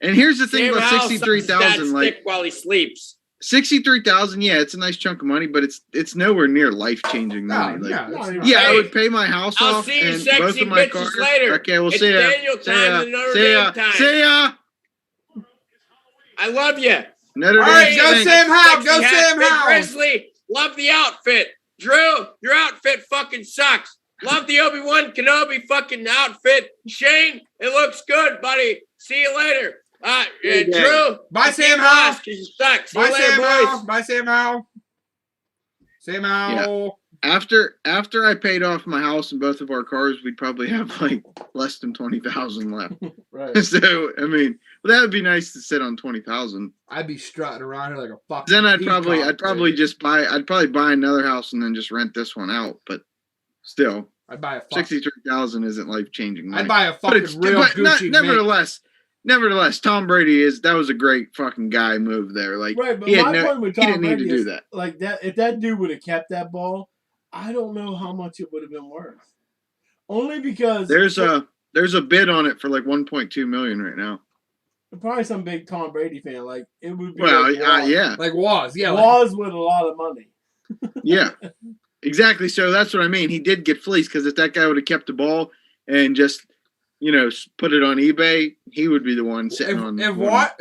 And here's the thing about 63,000, like while he sleeps. 63,000, yeah, it's a nice chunk of money, but it's nowhere near life-changing money. I would pay my house off and both of my cars. Later. Okay, we'll see ya. See ya. I love you. Notre All right, go Sam Howell. Go Sam Howell. Grizzly, love the outfit. Drew, your outfit fucking sucks. Love the Obi-Wan Kenobi fucking outfit. Shane, it looks good, buddy. See you later. Drew. Bye, Sam Howell. You suck. See Bye, you later, Sam boys. Howell. Bye, Sam Howell. Sam Howell. Yeah. After I paid off my house and both of our cars, we'd probably have like less than 20,000 left. Right. So I mean, that would be nice to sit on 20,000. I'd be strutting around here like a fucking. Then I'd probably buy another house and then just rent this one out. But still, I'd buy a 63,000 isn't life changing. I'd buy a fucking real Gucci. Nevertheless, Tom Brady that was a great fucking guy move there. Like, right, but he my point with Tom didn't need Brady to do that. Like that, if that dude would have kept that ball, I don't know how much it would have been worth. Only because there's a bid on it for like 1.2 million right now. Probably some big Tom Brady fan. Like it would be. Yeah, like Waz, with a lot of money. Yeah, exactly. So that's what I mean. He did get fleeced because if that guy would have kept the ball and just put it on eBay, he would be the one sitting on. If Waz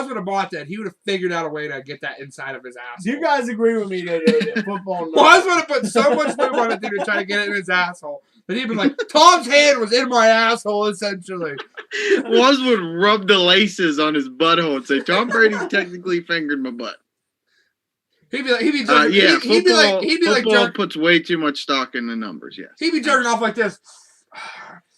would have bought that, he would have figured out a way to get that inside of his asshole. Do you guys agree with me that football? Waz would have put so much move on it to try to get it in his asshole that he'd been like, Tom's hand was in my asshole, essentially. Waz would rub the laces on his butthole and say, Tom Brady technically fingered my butt. He'd be like, football puts way too much stock in the numbers. Yes, he'd be jerking off like this.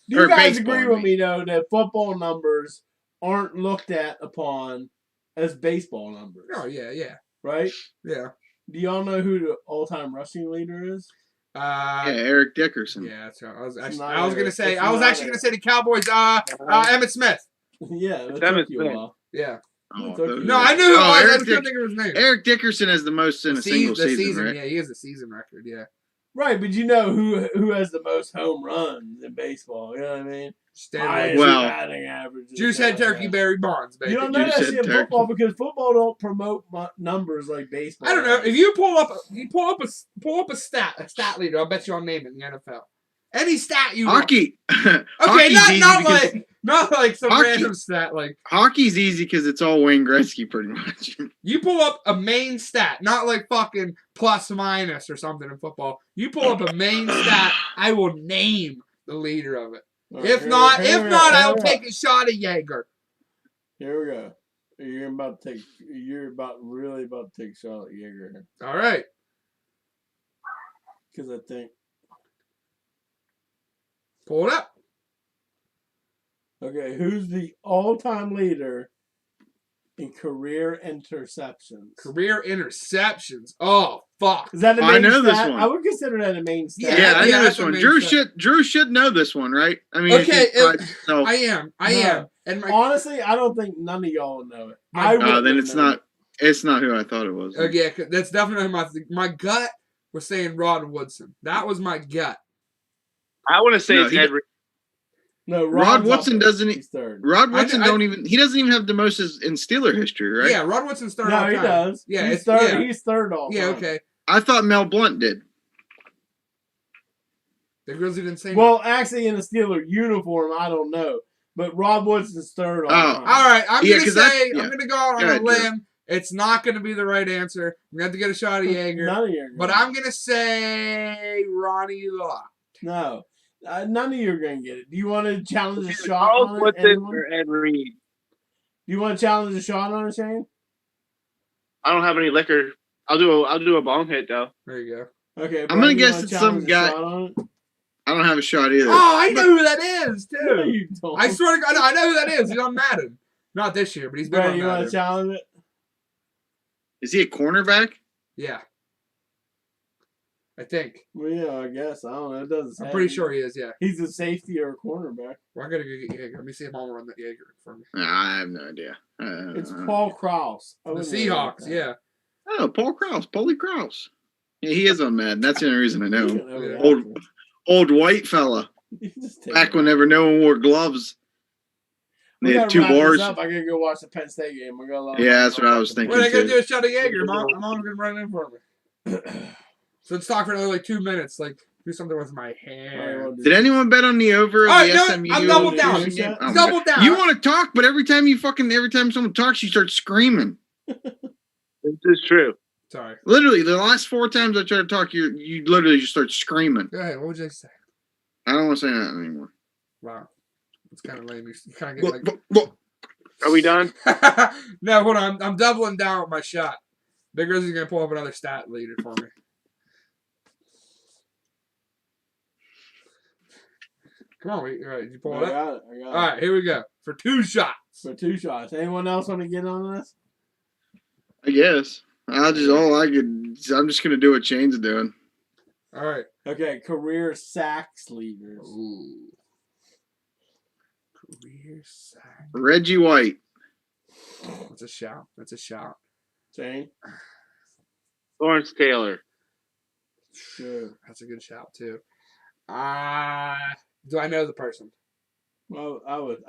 Do you guys agree with me though that football numbers aren't looked at upon as baseball numbers? Oh yeah. Right? Yeah. Do y'all know who the all-time rushing leader is? Eric Dickerson. Yeah, that's right. I was actually gonna say the Cowboys. Emmitt Smith. Yeah, Emmitt Smith. Yeah. No, I knew who it was. I just couldn't think of his name. Eric Dickerson has the most in a single season, right? Yeah, he has a season record. Yeah. Right, but you know who has the most home runs in baseball? You know what I mean? Batting average. Juice Head Turkey Barry Bonds, baby. You don't know that shit in football because football don't promote numbers like baseball. I don't know. If you pull up a stat leader, I'll bet you I'll name it in the NFL. Any stat you hockey. Want. Okay, not like some random stat like hockey's easy because it's all Wayne Gretzky pretty much. You pull up a main stat, not like fucking plus minus or something in football. You pull up a main stat, I will name the leader of it. If not, I'll take a shot at Jaeger. Here we go. You're really about to take Charlotte Yeager. All right. Because I think. Pull it up. Okay, who's the all-time leader in career interceptions? Career interceptions. Oh, fuck. Is that the main I know this stat? one. I would consider that a main stat. Yeah, I know that's this one. what Drew makes sense. should know this one, right? I mean, Okay, so I am. And Honestly, I don't think none of y'all know it. My- then it's not. It's not who I thought it was. yeah, that's definitely my gut was saying Rod Woodson. That was my gut. I want to say No, it's he- Ed Reed. No, Rod Rod's Woodson up there. doesn't. He's third. Rod Woodson I- he doesn't even have the most in Steeler history, right? Yeah, Rod Woodson started No, all he time. does. Yeah, he's it's third. Yeah, He's third all yeah, time. okay. I thought Mel Blount did. The Grizzlies didn't say Well, actually, in a Steeler uniform, I don't know. But Rod Woodson's third all time. All right, I'm Yeah, gonna 'cause say yeah. I'm gonna go out on Go a ahead, Drew. limb. It's not gonna be the right answer. I'm gonna have to get a shot of Yeager. None of you. But I'm gonna say Ronnie Lott. No. None of you are going to get it. Do you want to challenge a shot Charles on it? Woodson Anyone? or Ed Reed. Do you want to challenge a shot on it, Shane? I don't have any liquor. I'll do a bong hit though. There you go. Okay. I'm gonna Brian, you guess wanna it's challenge some a guy- shot on it? I don't have a shot either. Oh, I know who that is No, too. you don't. I swear to God, I know who that is. He's on Madden. Not this year, but he's been Brian, on you want to Madden. challenge it? Is he a cornerback? Yeah. I think. Well, yeah, I guess. I don't know. It doesn't say. I'm pretty sure he is, yeah. He's a safety or a cornerback. Well, I gotta go get Yeager. Let me see if I'm gonna run that Yeager for me. I have no idea. It's Paul Krause. I The wouldn't really Seahawks, like that. yeah. Oh, Paul Krause, Paulie Krause. Yeah, he is on Madden. That's the only reason I know You him. don't know Yeah. that. Old white fella. You just take Back it. whenever no one wore gloves. We They had gotta 2 wrap this bars. up. I gotta go watch the Penn State game. We're gonna Yeah, that's what I was thinking. Wait, I gotta too. do a shot of Yeager. Mom's gonna run in for me. So let's talk for another like 2 minutes. Like do something with my hair. Did anyone bet on the over of All right, the you know what? SMU? I'm double down. game? Oh my Double God. down. You want to talk, but every time someone talks, you start screaming. This is true. Sorry. Literally, the last 4 times I try to talk, you literally just start screaming. Go ahead. What would you say? I don't want to say that anymore. Wow. It's kind of lame. You kind of get like. Look. Are we done? No, hold on. I'm doubling down with my shot. Big Grizzly's gonna pull up another stat leader for me. Come on, wait. All right, did you pull I it up? got it. I got All it. right, here we go for 2 shots. For 2 shots. Anyone else want to get on this? I guess. I'm just gonna do what Shane's doing. All right. Okay, career sacks leaders. Ooh. Career sack. Reggie White. That's a shout. That's a shout. Shane? Lawrence Taylor. Good. That's a good shout too. Do I know the person? Well, I would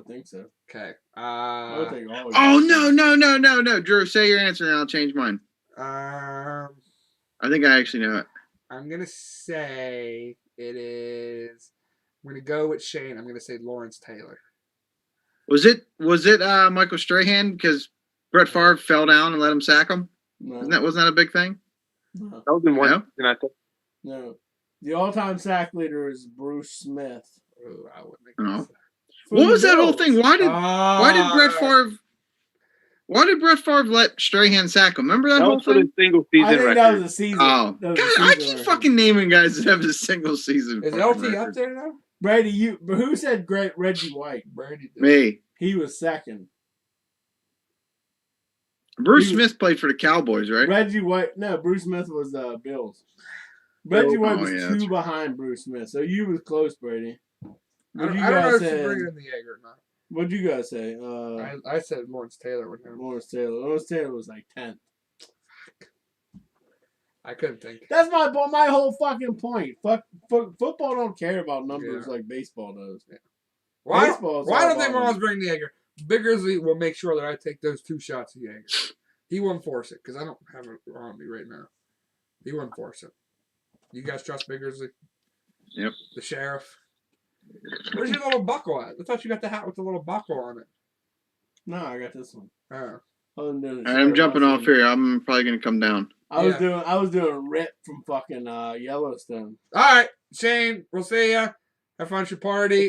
think so. Okay. I would think all. Oh no! Drew, say your answer and I'll change mine. I think I actually know it. I'm gonna say it is. I'm gonna go with Shane. I'm gonna say Lawrence Taylor. Was it Michael Strahan because Brett Favre fell down and let him sack him? No. Wasn't that a big thing? No. That was in one. No? And I think No. The all-time sack leader is Bruce Smith. Ooh, I wouldn't make No. that. What was that whole thing? Why did Brett Favre let Strahan sack him? Remember that that whole was for the thing? single I season think record. that was a season. Oh, That God, was a I season keep record. fucking naming guys that have a single season. Is fucking LT up record. there now? Brady, who said great Reggie White? Brady did. Me. He was second. Bruce He- Smith played for the Cowboys, right? Reggie White. No, Bruce Smith was Bills. Reggie White was yeah, 2 that's behind Bruce Smith, so you was close, Brady. I What don't, you I don't know guys if she's say? bringing in the Jaeger or not. What'd you guys say? I said Lawrence Taylor with him. Lawrence Taylor. Lawrence Taylor was like 10th. I couldn't think. That's my whole fucking point. Football don't care about numbers like baseball does. Why Baseball's don't all they about want to bring the Jaeger? Big Grizzly will make sure that I take those 2 shots of Jaeger. He won't force it because I don't have it on me right now. He won't force it. You guys trust Big Grizzly? Yep. The sheriff. Where's your little buckle at? I thought you got the hat with the little buckle on it. No, I got this one. Oh. I'm jumping off here. I'm probably gonna come down. I was doing Rip from fucking Yellowstone. All right, Shane. We'll see ya. Have fun at your party.